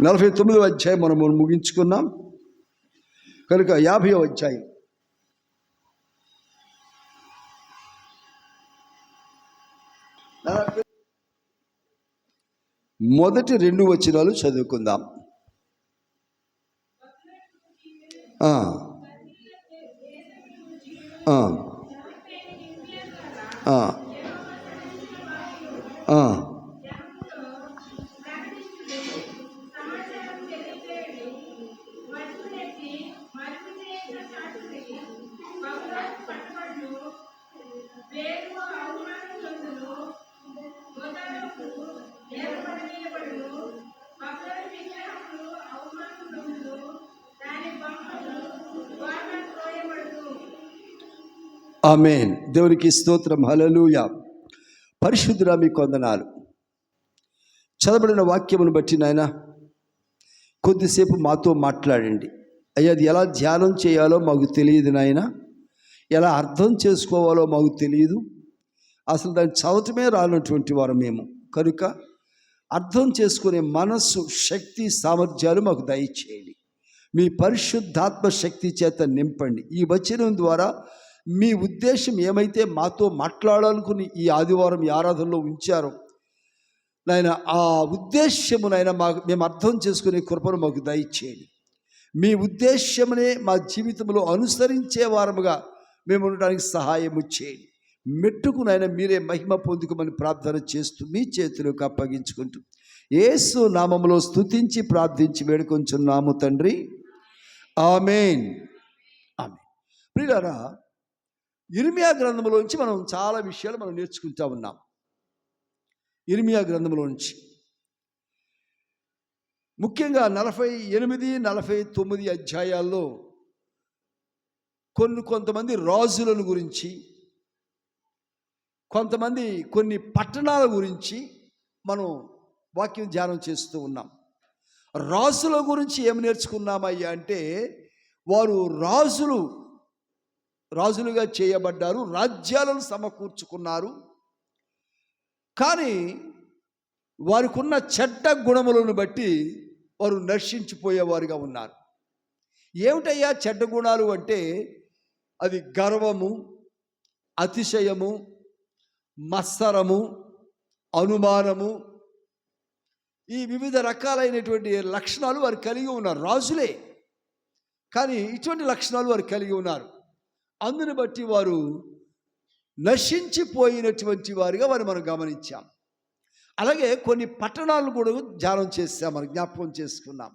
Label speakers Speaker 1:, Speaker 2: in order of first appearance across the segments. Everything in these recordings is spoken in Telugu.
Speaker 1: 49వ అధ్యాయం మనము ముగించుకున్నాం కనుక 50వ అధ్యాయం మొదటి 2 వచనాలు చదువుకుందాం. ఆ ఆ ఆ ఆమేన్. దేవునికి స్తోత్రం. హల్లెలూయా. పరిశుద్ధుడా మీకు వందనాలు. చదవబడిన వాక్యమును బట్టి నాయన కొద్దిసేపు మాతో మాట్లాడండి అయ్యా. అది ఎలా ధ్యానం చేయాలో మాకు తెలియదు నాయన, ఎలా అర్థం చేసుకోవాలో మాకు తెలియదు, అసలు దాన్ని చదవటమే రానటువంటి వారు మేము. కనుక అర్థం చేసుకునే మనస్సు, శక్తి, సామర్థ్యాలు మాకు దయచేయండి. మీ పరిశుద్ధాత్మ శక్తి చేత నింపండి. ఈ వచనం ద్వారా మీ ఉద్దేశం ఏమైతే మాతో మాట్లాడాలనుకుని ఈ ఆదివారం ఈ ఆరాధనలో ఉంచారో నాయన, ఆ ఉద్దేశ్యమునైనా మేము అర్థం చేసుకునే కృపను మాకు దయచేయండి. మీ ఉద్దేశ్యమునే మా జీవితంలో అనుసరించే వారముగా మేము ఉండడానికి సహాయము చేయండి. మెట్టుకునైనా మీరే మహిమ పొందుకోమని ప్రార్థన చేస్తూ మీ చేతులకు అప్పగించుకుంటూ యేసు నామములో స్తుతించి ప్రార్థించి వేడుకొంచున్నాము తండ్రి. ఆమేన్. ఆమేన్. ప్రియులారా, ఇర్మియా గ్రంథంలోంచి మనం చాలా విషయాలు మనం నేర్చుకుంటా ఉన్నాం. ఇర్మియా గ్రంథంలోంచి ముఖ్యంగా 48, 49 అధ్యాయాల్లో కొంతమంది రాజులను గురించి, కొన్ని పట్టణాల గురించి మనం వాక్యం ధ్యానం చేస్తూ ఉన్నాం. రాజుల గురించి ఏమి నేర్చుకున్నామయ్యా అంటే, వారు రాజులుగా చేయబడ్డారు, రాజ్యాలను సమకూర్చుకున్నారు. కానీ వారికి ఉన్న చెడ్డ గుణములను బట్టి వారు నశించిపోయేవారుగా ఉన్నారు. ఏమిటయ్యా చెడ్డ గుణాలు అంటే, అది గర్వము, అతిశయము, మత్సరము, అనుమానము, ఈ వివిధ రకాలైనటువంటి లక్షణాలు వారు కలిగి ఉన్నారు. రాజులే కానీ ఇటువంటి లక్షణాలు వారు కలిగి ఉన్నారు. అందుని బట్టి వారు నశించిపోయినటువంటి వారిగా మనం గమనించాం. అలాగే కొన్ని పట్టణాలు కూడా ధ్యానం చేసాం, మనం జ్ఞాపకం చేసుకున్నాం.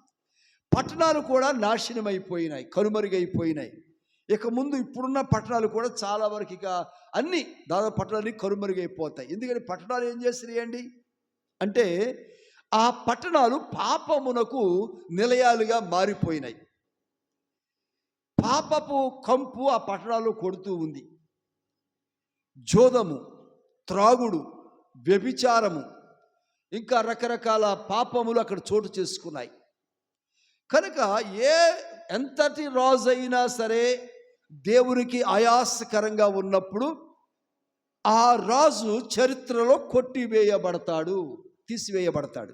Speaker 1: పట్టణాలు కూడా నాశనమైపోయినాయి, కనుమరుగైపోయినాయి. ఇక ముందు ఇప్పుడున్న పట్టణాలు కూడా చాలా వరకు ఇక అన్నీ దాదాపు పట్టణాలు కనుమరుగైపోతాయి. ఎందుకంటే పట్టణాలు ఏం చేస్తున్నాయండి అంటే, ఆ పట్టణాలు పాపమునకు నిలయాలుగా మారిపోయినాయి. పాపపు కంపు ఆ పట్టణాల్లో కొడుతూ ఉంది. జోదము, త్రాగుడు, వ్యభిచారము, ఇంకా రకరకాల పాపములు అక్కడ చోటు చేసుకున్నాయి. కనుక ఎంతటి రాజు అయినా సరే దేవునికి ఆయాసకరంగా ఉన్నప్పుడు ఆ రాజు చరిత్రలో కొట్టివేయబడతాడు, తీసివేయబడతాడు.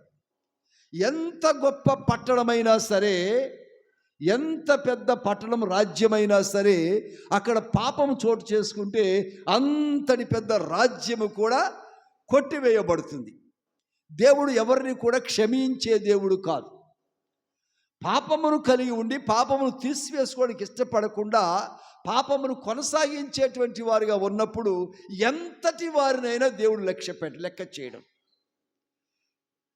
Speaker 1: ఎంత గొప్ప పట్టణమైనా సరే, ఎంత పెద్ద పట్టణం, రాజ్యమైనా సరే, అక్కడ పాపము చోటు చేసుకుంటే అంతటి పెద్ద రాజ్యము కూడా కొట్టివేయబడుతుంది. దేవుడు ఎవరిని కూడా క్షమించే దేవుడు కాదు. పాపమును కలిగి ఉండి పాపమును తీసివేసుకోవడానికి ఇష్టపడకుండా పాపమును కొనసాగించేటువంటి వారిగా ఉన్నప్పుడు ఎంతటి వారినైనా దేవుడు లెక్క చేయడం.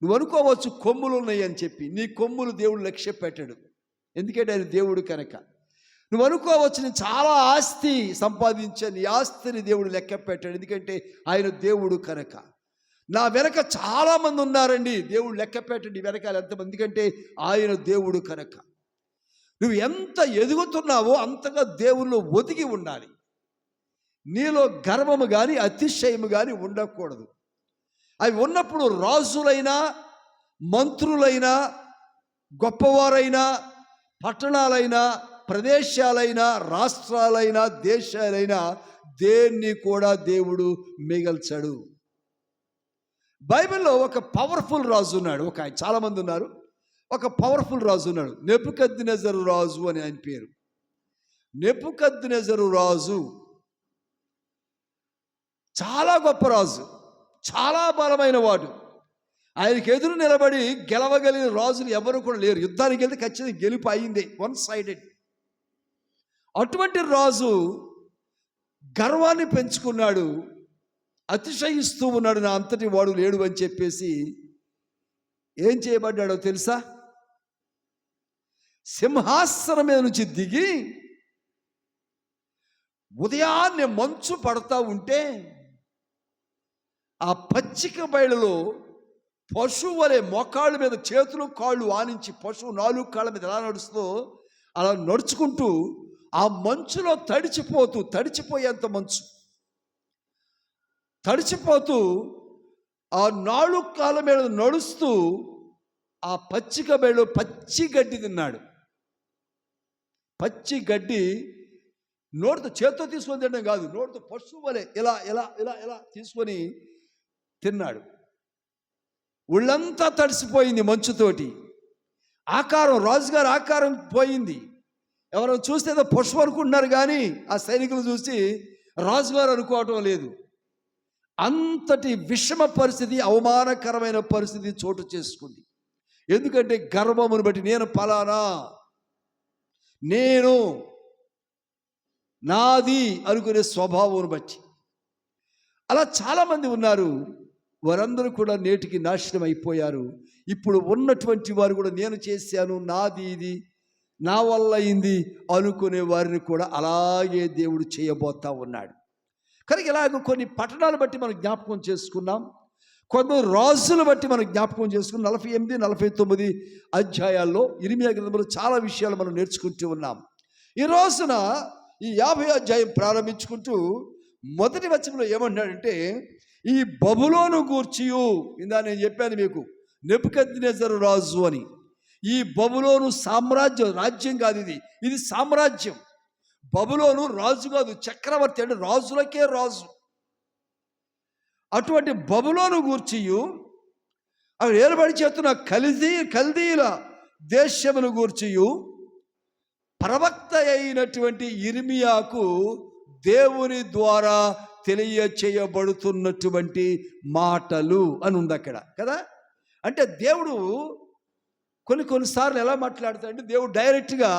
Speaker 1: నువ్వు అనుకోవచ్చు కొమ్ములు ఉన్నాయి అని చెప్పి, నీ కొమ్ములు దేవుడు లక్ష్య పెట్టడు, ఎందుకంటే ఆయన దేవుడు కనుక. నువ్వు అనుకోవచ్చు నేను చాలా ఆస్తి సంపాదించాను, నీ ఆస్తిని దేవుడు లెక్క పెట్టాడు, ఎందుకంటే ఆయన దేవుడు కనుక. నా వెనక చాలామంది ఉన్నారండి, దేవుడు లెక్క పెట్టండి వెనకాల ఎంతమంది, ఎందుకంటే ఆయన దేవుడు కనుక. నువ్వు ఎంత ఎదుగుతున్నావో అంతగా దేవుళ్ళు ఒదిగి ఉండాలి. నీలో గర్వము కానీ అతిశయము కానీ ఉండకూడదు. అవి ఉన్నప్పుడు రాజులైనా, మంత్రులైనా, గొప్పవారైనా, పట్టణాలైనా, ప్రదేశాలైనా, రాష్ట్రాలైనా, దేశాలైనా దేన్ని కూడా దేవుడు మిగల్చడు. బైబిల్లో ఒక పవర్ఫుల్ రాజు ఉన్నాడు, చాలామంది ఉన్నారు. ఒక పవర్ఫుల్ రాజు ఉన్నాడు, నెబుకద్నెజరు రాజు అని ఆయన పేరు. నెబుకద్నెజరు రాజు చాలా గొప్ప రాజు, చాలా బలమైన వాడు. ఆయనకి ఎదురు నిలబడి గెలవగలిగిన రాజులు ఎవరు కూడా లేరు. యుద్ధానికి వెళ్తే ఖచ్చితంగా గెలుపు అయిందే, వన్ సైడెడ్. అటువంటి రాజు గర్వాన్ని పెంచుకున్నాడు, అతిశయిస్తూ ఉన్నాడు, నా అంతటి వాడు లేడు అని చెప్పేసి ఏం చేయబడ్డాడో తెలుసా? సింహాసనం మీద నుంచి దిగి ఉదయాన్నే మంచు పడతా ఉంటే ఆ పచ్చిక బయలులో పశువు వలె మోకాళ్ళ మీద చేతులు కాళ్ళు ఆనించి, పశువు 4 కాళ్ళ మీద ఎలా నడుస్తుందో అలా నడుచుకుంటూ ఆ మంచులో తడిచిపోయేంత మంచు తడిచిపోతూ ఆ 4 కాళ్ళ మీద నడుస్తూ ఆ పచ్చిక బయలు పచ్చి గడ్డి తిన్నాడు. పచ్చి గడ్డి నోటితో, చేత్తో తీసుకొని తినడం కాదు, నోటితో పశువు వలె ఇలా ఇలా ఇలా ఇలా తీసుకొని తిన్నాడు. ఒళ్ళంతా తడిసిపోయింది మంచుతోటి. ఆకారం, రాజుగారి ఆకారం పోయింది. ఎవరో చూస్తే ఏదో పశువు అనుకుంటున్నారు కానీ ఆ సైనికులు చూసి రాజుగారు అనుకోవటం లేదు. అంతటి విషమ పరిస్థితి, అవమానకరమైన పరిస్థితి చోటు చేసుకుంది. ఎందుకంటే గర్వమును బట్టి, నేను ఫలానా, నేను నాది అనుకునే స్వభావం బట్టి. అలా చాలామంది ఉన్నారు. వారందరూ కూడా నేటికి నాశనం అయిపోయారు. ఇప్పుడు ఉన్నటువంటి వారు కూడా నేను చేశాను, నాది ఇది, నా వల్ల అయింది అనుకునే వారిని కూడా అలాగే దేవుడు చేయబోతా ఉన్నాడు. కనుక ఇలాగ కొన్ని పట్టణాలు బట్టి మనం జ్ఞాపకం చేసుకున్నాం, కొందరు రాజులు బట్టి మనం జ్ఞాపకం చేసుకున్నాం. 48, 49 అధ్యాయాల్లో ఇర్మీయా గ్రంథంలో చాలా విషయాలు మనం నేర్చుకుంటూ ఉన్నాం. ఈ రోజున ఈ 50 అధ్యాయం ప్రారంభించుకుంటూ మొదటి వచనంలో ఏమంటాడంటే, ఈ బబులోను గూర్చియు, ఇందా నేను చెప్పాను మీకు, నెబుకద్నెజరు రాజు అని. ఈ బబులోను సామ్రాజ్యం, రాజ్యం కాదు ఇది, ఇది సామ్రాజ్యం. బబులోను రాజు కాదు, చక్రవర్తి, అంటే రాజులకే రాజు. అటువంటి బబులోను గూర్చియు అవి ఏలుబడి చేస్తున్న కల్దీల దేశమును గూర్చియు ప్రవక్త అయినటువంటి ఇర్మీయాకు దేవుని ద్వారా తెలియచేయబడుతున్నటువంటి మాటలు అని ఉంది అక్కడ కదా. అంటే దేవుడు కొన్నిసార్లు ఎలా మాట్లాడతాడంటే, దేవుడు డైరెక్ట్గా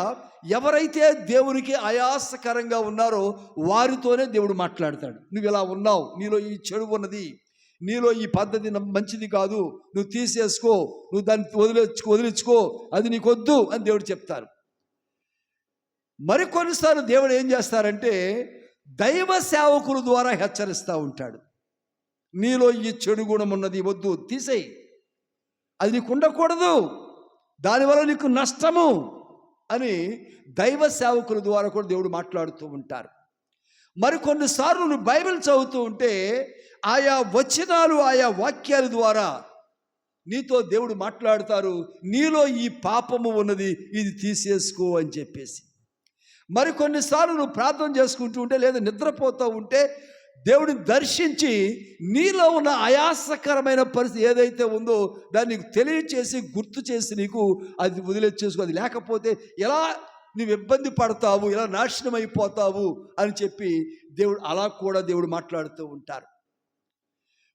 Speaker 1: ఎవరైతే దేవునికి ఆయాసకరంగా ఉన్నారో వారితోనే దేవుడు మాట్లాడతాడు. నువ్వు ఇలా ఉన్నావు, నీలో ఈ చెడు ఉన్నది, నీలో ఈ పద్ధతి మంచిది కాదు, నువ్వు తీసేసుకో, నువ్వు దాన్ని వదిలించుకో, అది నీకు వద్దు అని దేవుడు చెప్తారు. మరికొన్నిసార్లు దేవుడు ఏం చేస్తారంటే దైవ సేవకుల ద్వారా హెచ్చరిస్తూ ఉంటాడు. నీలో ఈ చెడు గుణం ఉన్నది, వద్దు, తీసేయి, అది నీకు ఉండకూడదు, దానివల్ల నీకు నష్టము అని దైవ సేవకుల ద్వారా కూడా దేవుడు మాట్లాడుతూ ఉంటారు. మరికొన్నిసార్లు నువ్వు బైబిల్ చదువుతూ ఉంటే ఆయా వచనాలు, ఆయా వాక్యాల ద్వారా నీతో దేవుడు మాట్లాడతారు, నీలో ఈ పాపము ఉన్నది, ఇది తీసేసుకో అని చెప్పేసి. మరికొన్నిసార్లు నువ్వు ప్రార్థన చేసుకుంటూ ఉంటే, లేదా నిద్రపోతూ ఉంటే దేవుడిని దర్శించి నీలో ఉన్న ఆయాసకరమైన పరిస్థితి ఏదైతే ఉందో దాన్ని నీకు తెలియచేసి, గుర్తు చేసి నీకు అది వదిలేసుకో. అది లేకపోతే ఎలా నువ్వు ఇబ్బంది పడతావు, ఎలా నాశనం అయిపోతావు అని చెప్పి దేవుడు అలా కూడా దేవుడు మాట్లాడుతూ ఉంటారు.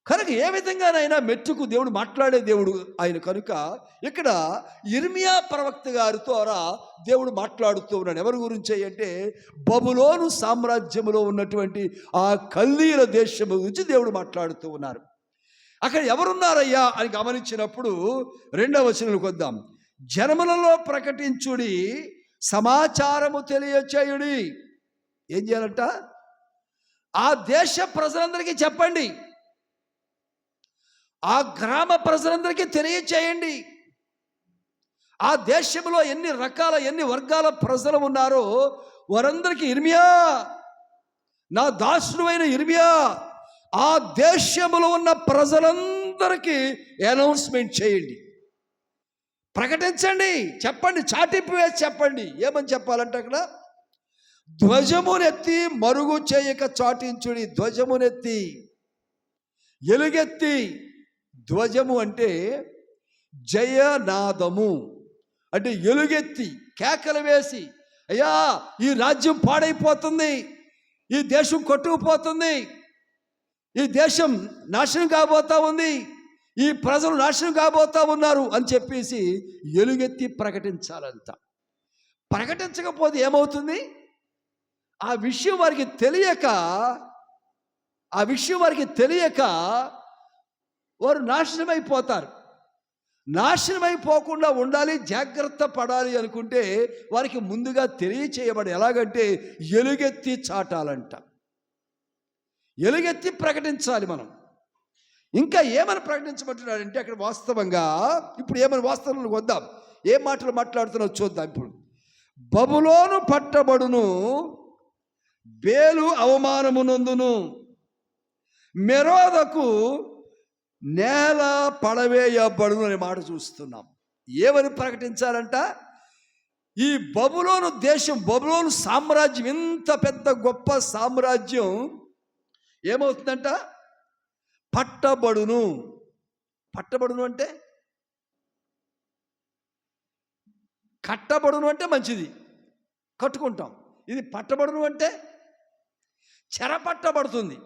Speaker 1: కనుక ఏ విధంగానైనా మెట్టుకు దేవుడు మాట్లాడే దేవుడు ఆయన. కనుక ఇక్కడ ఇర్మీయా ప్రవక్త గారి ద్వారా దేవుడు మాట్లాడుతూ ఉన్నాడు. ఎవరి గురించి అంటే బబులోను సామ్రాజ్యంలో ఉన్నటువంటి ఆ కల్దీల దేశం గురించి దేవుడు మాట్లాడుతూ ఉన్నారు. అక్కడ ఎవరున్నారయ్యా అని గమనించినప్పుడు 2వ వచనంలోకి వద్దాం. జనములలో ప్రకటించుడి, సమాచారము తెలియచేయుడి. ఏం చేయాలంట? ఆ దేశ ప్రజలందరికీ చెప్పండి, ఆ గ్రామ ప్రజలందరికీ తెలియచేయండి. ఆ దేశంలో ఎన్ని వర్గాల ప్రజలు ఉన్నారో వారందరికీ, ఇర్మీయా, నా దాసుడైన ఇర్మీయా, ఆ దేశంలో ఉన్న ప్రజలందరికీ అనౌన్స్మెంట్ చేయండి, ప్రకటించండి, చెప్పండి, చాటింపు వేసి చెప్పండి. ఏమని చెప్పాలంటే అక్కడ, ధ్వజమునెత్తి మరుగు చేయక చాటించుడి. ధ్వజమునెత్తి, ఎలుగెత్తి. ధ్వజము అంటే జయనాదము, అంటే ఎలుగెత్తి కేకలు వేసి, అయ్యా ఈ రాజ్యం పాడైపోతుంది, ఈ దేశం కొట్టుకుపోతుంది, ఈ దేశం నాశనం కాబోతా ఉంది, ఈ ప్రజలు నాశనం కాబోతా ఉన్నారు అని చెప్పేసి ఎలుగెత్తి ప్రకటించాలంట. ప్రకటించకపోతే ఏమవుతుంది? ఆ విషయం వారికి తెలియక వారు నాశనమైపోతారు. నాశనమైపోకుండా ఉండాలి, జాగ్రత్త పడాలి అనుకుంటే వారికి ముందుగా తెలియచేయబడి ఎలాగంటే ఎలుగెత్తి చాటాలంట. ఎలుగెత్తి ప్రకటించాలి మనం. ఇంకా ఏమని ప్రకటించబడుతున్నాడంటే అక్కడ వాస్తవంగా ఇప్పుడు ఏమని వాస్తవంలోకి వద్దాం, ఏ మాటలు మాట్లాడుతున్నా చూద్దాం. ఇప్పుడు బబులోను పట్టబడును, బేలు అవమానమునందును, మెరోదకు నేల పడవేయబడును అనే మాట చూస్తున్నాం. ఏమని ప్రకటించాలంట? ఈ బబులోను దేశం, బబులోను సామ్రాజ్యం, ఇంత పెద్ద గొప్ప సామ్రాజ్యం ఏమవుతుందంట? పట్టబడును. పట్టబడును అంటే కట్టబడును అంటే మంచిది, కట్టుకుంటాం. ఇది పట్టబడును అంటే చెరపట్టబడుతుంది.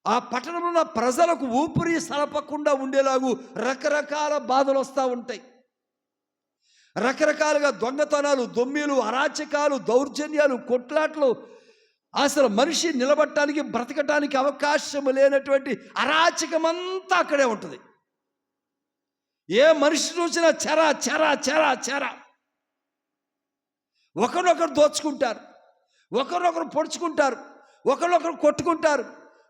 Speaker 1: ఆ పట్టణంలో ఉన్న ప్రజలకు ఊపిరి సలపకుండా ఉండేలాగు రకరకాల బాధలు వస్తూ ఉంటాయి. రకరకాలుగా దొంగతనాలు, దొమ్మిలు, అరాచకాలు, దౌర్జన్యాలు, కొట్లాట్లు, అసలు మనిషి నిలబడటానికి బ్రతకటానికి అవకాశం లేనటువంటి అరాచకమంతా అక్కడే ఉంటుంది. ఏ మనిషి చూసినా చెర చెర చెర చెర. ఒకరినొకరు దోచుకుంటారు, ఒకరినొకరు పొడుచుకుంటారు, ఒకరినొకరు కొట్టుకుంటారు,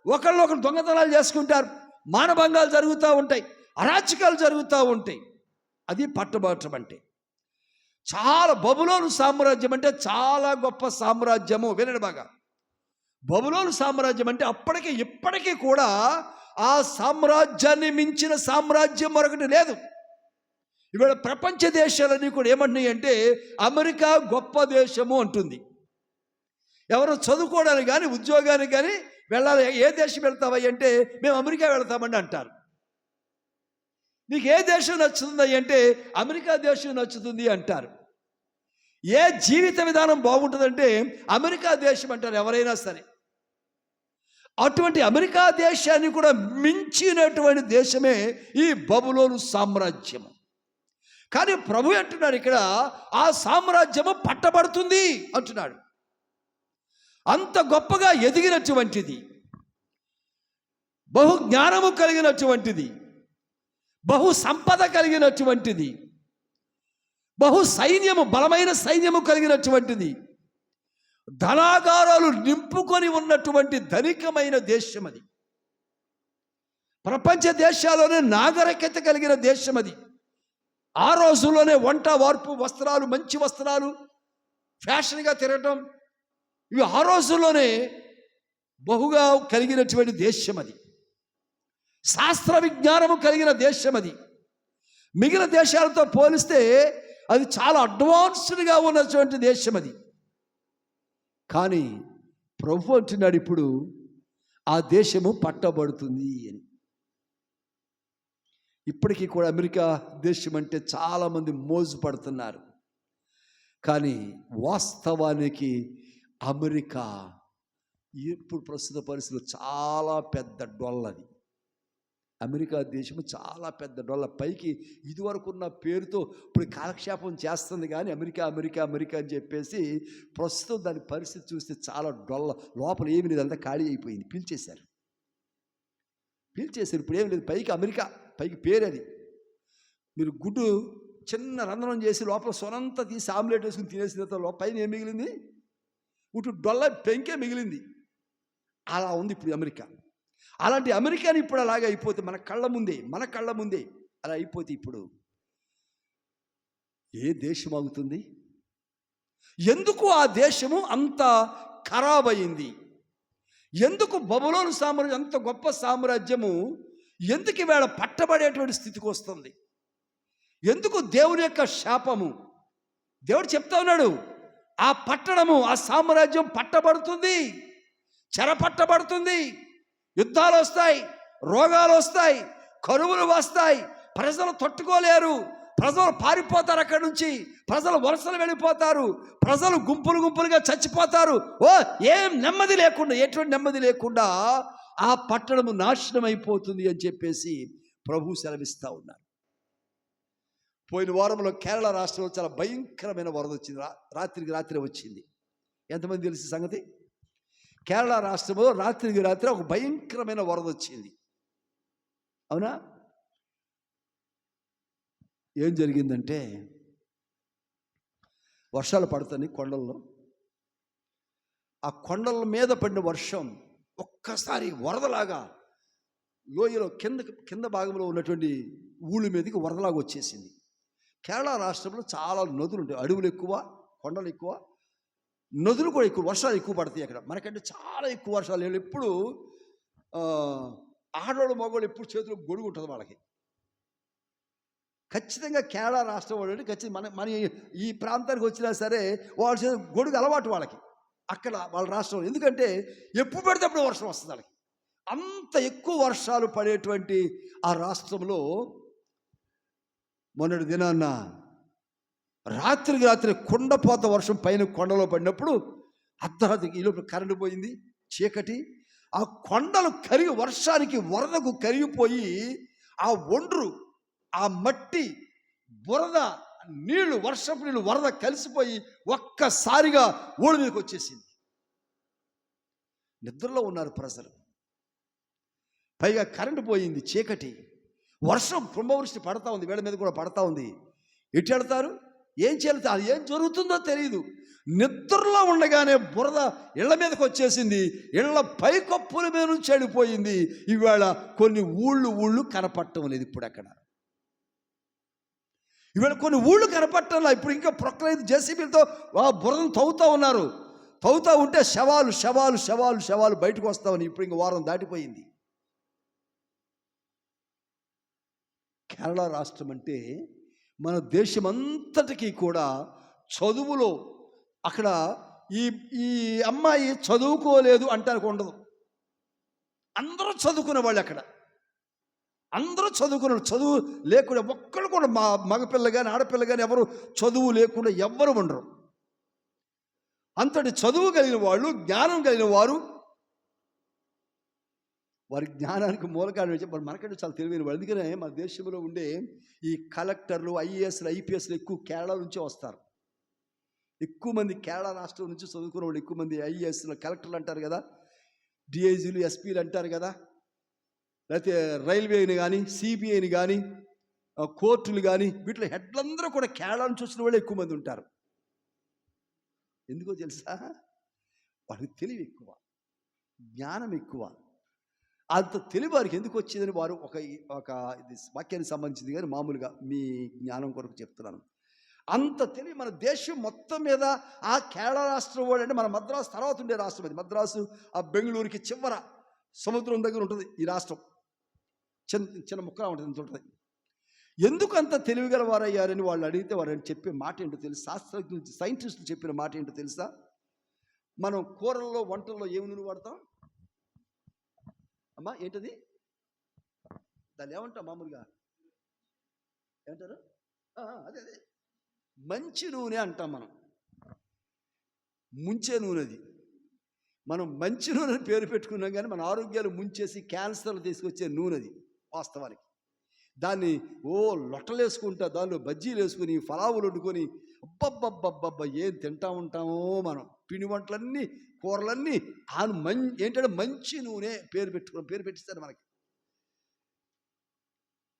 Speaker 1: ఒకరినొకరు దొంగతనాలు చేసుకుంటారు, మానభంగాలు జరుగుతూ ఉంటాయి, అరాచకాలు జరుగుతూ ఉంటాయి. అది పట్టబడటం అంటే. చాలా బబులోను సామ్రాజ్యం అంటే చాలా గొప్ప సామ్రాజ్యము. వినండి బాగా, బబులోను సామ్రాజ్యం అంటే అప్పటికి ఇప్పటికీ కూడా ఆ సామ్రాజ్యాన్ని మించిన సామ్రాజ్యం మరొకటి లేదు. ఇవాళ ప్రపంచ దేశాలన్నీ కూడా ఏమంటున్నాయి అంటే అమెరికా గొప్ప దేశము అంటుంది. ఎవరు చదువుకోవడానికి కానీ ఉద్యోగానికి కానీ వెళ్ళాలి, ఏ దేశం వెళ్తావయ్య అంటే మేము అమెరికా వెళ్తామండి అంటారు. నీకు ఏ దేశం నచ్చుతుంది అంటే అమెరికా దేశం నచ్చుతుంది అంటారు. ఏ జీవిత విధానం బాగుంటుందంటే అమెరికా దేశం అంటారు ఎవరైనా సరే. అటువంటి అమెరికా దేశాన్ని కూడా మించినటువంటి దేశమే ఈ బబులోను సామ్రాజ్యము. కానీ ప్రభు అంటున్నాడు ఇక్కడ, ఆ సామ్రాజ్యము పట్టబడుతుంది అంటున్నాడు. అంత గొప్పగా ఎదిగినటువంటిది, బహు జ్ఞానము కలిగినటువంటిది, బహు సంపద కలిగినటువంటిది, బహు సైన్యము, బలమైన సైన్యము కలిగినటువంటిది, ధనాగారాలు నింపుకొని ఉన్నటువంటి ధనికమైన దేశం అది. ప్రపంచ దేశాల్లోనే నాగరికత కలిగిన దేశం అది. ఆ రోజుల్లోనే వంట వార్పు వస్త్రాలు, మంచి వస్త్రాలు, ఫ్యాషన్గా తిరగటం, ఇవి ఆ రోజుల్లోనే బహుగా కలిగినటువంటి దేశం అది. శాస్త్ర విజ్ఞానము కలిగిన దేశం అది. మిగిలిన దేశాలతో పోలిస్తే అది చాలా అడ్వాన్స్డ్గా ఉన్నటువంటి దేశం అది. కానీ ప్రభు అంటున్నాడు ఇప్పుడు ఆ దేశము పట్టబడుతుంది అని. ఇప్పటికీ కూడా అమెరికా దేశం అంటే చాలామంది మోజు పడుతున్నారు. కానీ వాస్తవానికి అమెరికా ఇప్పుడు ప్రస్తుత పరిస్థితుల్లో చాలా పెద్ద డొల్లది. అమెరికా దేశము చాలా పెద్ద డొల్ల. పైకి ఇదివరకు ఉన్న పేరుతో ఇప్పుడు కాలక్షేపం చేస్తుంది, కానీ అమెరికా అమెరికా అమెరికా అని చెప్పేసి ప్రస్తుతం దాని పరిస్థితి చూస్తే చాలా డొల్ల. లోపల ఏమి లేదు, అంతా ఖాళీ అయిపోయింది, పీల్చేశారు. ఇప్పుడు ఏమి లేదు, పైకి అమెరికా, పైకి పేరు అది. మీరు గుడ్డు చిన్న రంధ్రం చేసి లోపల సొనంతా తీసి ఆమ్లెట్ వేసుకుని తినేసిన తర్వాత పైన ఏం మిగిలింది? ఇటు డొల్ల పెంకే మిగిలింది. అలా ఉంది ఇప్పుడు అమెరికా. అలాంటి అమెరికాని ఇప్పుడు అలాగే అయిపోతే మన కళ్ళ ముందే అలా అయిపోతే ఇప్పుడు ఏ దేశం ఆగుతుంది? ఎందుకు ఆ దేశము అంత ఖరాబ్ అయింది? ఎందుకు బబులోను సామ్రాజ్యం, అంత గొప్ప సామ్రాజ్యము ఎందుకు ఈవేళ పట్టబడేటువంటి స్థితికి వస్తుంది? ఎందుకు దేవుని యొక్క శాపము? దేవుడు చెప్తా ఉన్నాడు, ఆ పట్టణము, ఆ సామ్రాజ్యం పట్టబడుతుంది, చెరపట్టబడుతుంది. యుద్ధాలు వస్తాయి, రోగాలు వస్తాయి, కరువులు వస్తాయి, ప్రజలు తట్టుకోలేరు, ప్రజలు పారిపోతారు అక్కడి నుంచి, ప్రజలు వరుసలు వెళ్ళిపోతారు, ప్రజలు గుంపులు గుంపులుగా చచ్చిపోతారు. ఏం నెమ్మది లేకుండా, ఎటువంటి నెమ్మది లేకుండా ఆ పట్టణము నాశనం అయిపోతుంది అని చెప్పేసి ప్రభు సెలవిస్తూ ఉన్నారు. పోయిన వారంలో కేరళ రాష్ట్రంలో చాలా భయంకరమైన వరద వచ్చింది. రాత్రికి రాత్రి వచ్చింది. ఎంతమంది తెలిసి సంగతి? కేరళ రాష్ట్రంలో రాత్రికి రాత్రి ఒక భయంకరమైన వరద వచ్చింది. అవునా? ఏం జరిగిందంటే, వర్షాలు పడుతున్నాయి కొండల్లో. ఆ కొండల మీద పడిన వర్షం ఒక్కసారి వరదలాగా లోయలో కింద భాగంలో ఉన్నటువంటి ఊళ్ళ మీదకి వరదలాగా వచ్చేసింది. కేరళ రాష్ట్రంలో చాలా నదులు ఉంటాయి, అడవులు ఎక్కువ, కొండలు ఎక్కువ, నదులు కూడా ఎక్కువ, వర్షాలు ఎక్కువ పడతాయి అక్కడ. మనకంటే చాలా ఎక్కువ వర్షాలు. ఎప్పుడు ఆడవాళ్ళు మగవాళ్ళు ఎప్పుడు చేతిలో గొడుగు ఉంటుంది వాళ్ళకి. ఖచ్చితంగా కేరళ రాష్ట్రం వాళ్ళు ఖచ్చితంగా మన ఈ ప్రాంతానికి వచ్చినా సరే వాళ్ళ గొడుగు అలవాటు వాళ్ళకి అక్కడ వాళ్ళ రాష్ట్రంలో. ఎందుకంటే ఎప్పుడు పడితే అప్పుడు వర్షం వస్తుంది వాళ్ళకి. అంత ఎక్కువ వర్షాలు పడేటువంటి ఆ రాష్ట్రంలో మొన్నటి దినాన్న రాత్రికి రాత్రి కుండపోత వర్షం పైన కొండలో పడినప్పుడు అర్ధరాత్రికి ఈ లోపల కరెంటు పోయింది, చీకటి. ఆ కొండలు కరిగి వర్షానికి వరదకు కరిగిపోయి ఆ ఒండ్రు, ఆ మట్టి, బురద, నీళ్లు, వర్షపు నీళ్ళు, వరద కలిసిపోయి ఒక్కసారిగా ఊళ్ళ మీదకి వచ్చేసింది. నిద్రలో ఉన్నారు ప్రజలు, పైగా కరెంటు పోయింది, చీకటి, వర్షం కుంభవృష్టి పడతా ఉంది, వీళ్ళ మీద కూడా పడతా ఉంది. ఎటు వెళ్తారు, ఏం చేస్తారు, ఏం జరుగుతుందో తెలియదు. నిద్రలో ఉండగానే బురద ఇళ్ల మీదకి వచ్చేసింది, ఇళ్ల పైకప్పుల మీద నుంచి వెళ్ళిపోయింది. ఇవాళ కొన్ని ఊళ్ళు కనపడటం లేదు. ఇప్పుడు అక్కడ ఇవాళ కొన్ని ఊళ్ళు కనపడటంలా. ఇప్పుడు ఇంకా ప్రొక్లైన్ జేసీబీలతో ఆ బురదను తవ్వుతూ ఉన్నారు. తవ్వుతూ ఉంటే శవాలు బయటకు వస్తామని. ఇప్పుడు ఇంక వారం దాటిపోయింది. కేరళ రాష్ట్రం అంటే మన దేశమంతటికీ కూడా చదువులో అక్కడ ఈ అమ్మాయి చదువుకోలేదు అంటానికి ఉండదు. అందరూ చదువుకునే వాళ్ళు అక్కడ, అందరూ చదువుకున్నాడు. చదువు లేకుండా ఒక్కరు కూడా మగపిల్ల కానీ ఆడపిల్ల కానీ ఎవరు చదువు లేకుండా ఎవ్వరు ఉండరు. అంతటి చదువు కలిగిన వాళ్ళు, జ్ఞానం కలిగిన వారు, వారి జ్ఞానానికి మూలకారణం చెప్పి మనకంటే చాలా తెలివైన వాళ్ళు. అందుకనే మన దేశంలో ఉండే ఈ కలెక్టర్లు, ఐఏఎస్లు, ఐపీఎస్లు ఎక్కువ కేరళ నుంచే వస్తారు. ఎక్కువ మంది కేరళ రాష్ట్రం నుంచి చదువుకున్న వాళ్ళు ఎక్కువ మంది ఐఏఎస్లు, కలెక్టర్లు అంటారు కదా, డిఐజీలు, ఎస్పీలు అంటారు కదా, లేకపోతే రైల్వేని కానీ, సిబిఐని కానీ, కోర్టులు కానీ, వీటిలో హెడ్లందరూ కూడా కేరళ నుంచి వచ్చిన వాళ్ళు ఎక్కువ మంది ఉంటారు. ఎందుకో తెలుసా? వారికి తెలివి ఎక్కువ, జ్ఞానం ఎక్కువ. అంత తెలివి వారికి ఎందుకు వచ్చిందని వారు ఒక ఇది వాక్యానికి సంబంధించింది కానీ మామూలుగా మీ జ్ఞానం కొరకు చెప్తున్నాను. అంత తెలివి మన దేశం మొత్తం మీద ఆ కేరళ రాష్ట్రం వాడు. అంటే మన మద్రాసు తర్వాత ఉండే రాష్ట్రం అది. మద్రాసు ఆ బెంగళూరుకి చివర సముద్రం దగ్గర ఉంటుంది ఈ రాష్ట్రం. చిన్న ముక్కలా ఉంటుంది, ఎంత ఉంటుంది. ఎందుకు అంత తెలివిగల వారయ్యారని వాళ్ళు అడిగితే వారు చెప్పే మాట ఏంటో తెలుసు? శాస్త్రజ్ఞులు, సైంటిస్టులు చెప్పిన మాట ఏంటో తెలుసా? మనం కూరల్లో, వంటల్లో ఏమి నూనె వాడతాం అమ్మా? ఏంటది? దాన్ని ఏమంటాం మామూలుగా? ఏమంటారు? అదే మంచి నూనె అంటాం మనం. ముంచే నూనె అది. మనం మంచి నూనె పేరు పెట్టుకున్నాం కానీ మన ఆరోగ్యాలు ముంచేసి క్యాన్సర్లు తీసుకొచ్చే నూనె అది వాస్తవానికి. దాన్ని లొట్టలు వేసుకుంటా, దానిలో బజ్జీలు వేసుకుని, ఫలావులు వండుకొని అబ్బబ్బబ్బబ్బబ్బ ఏం తింటా ఉంటామో మనం. పిండి వంటలన్నీ, కూరలన్నీ ఏంటంటే మంచి నూనె పేరు పెట్టిస్తారు మనకి.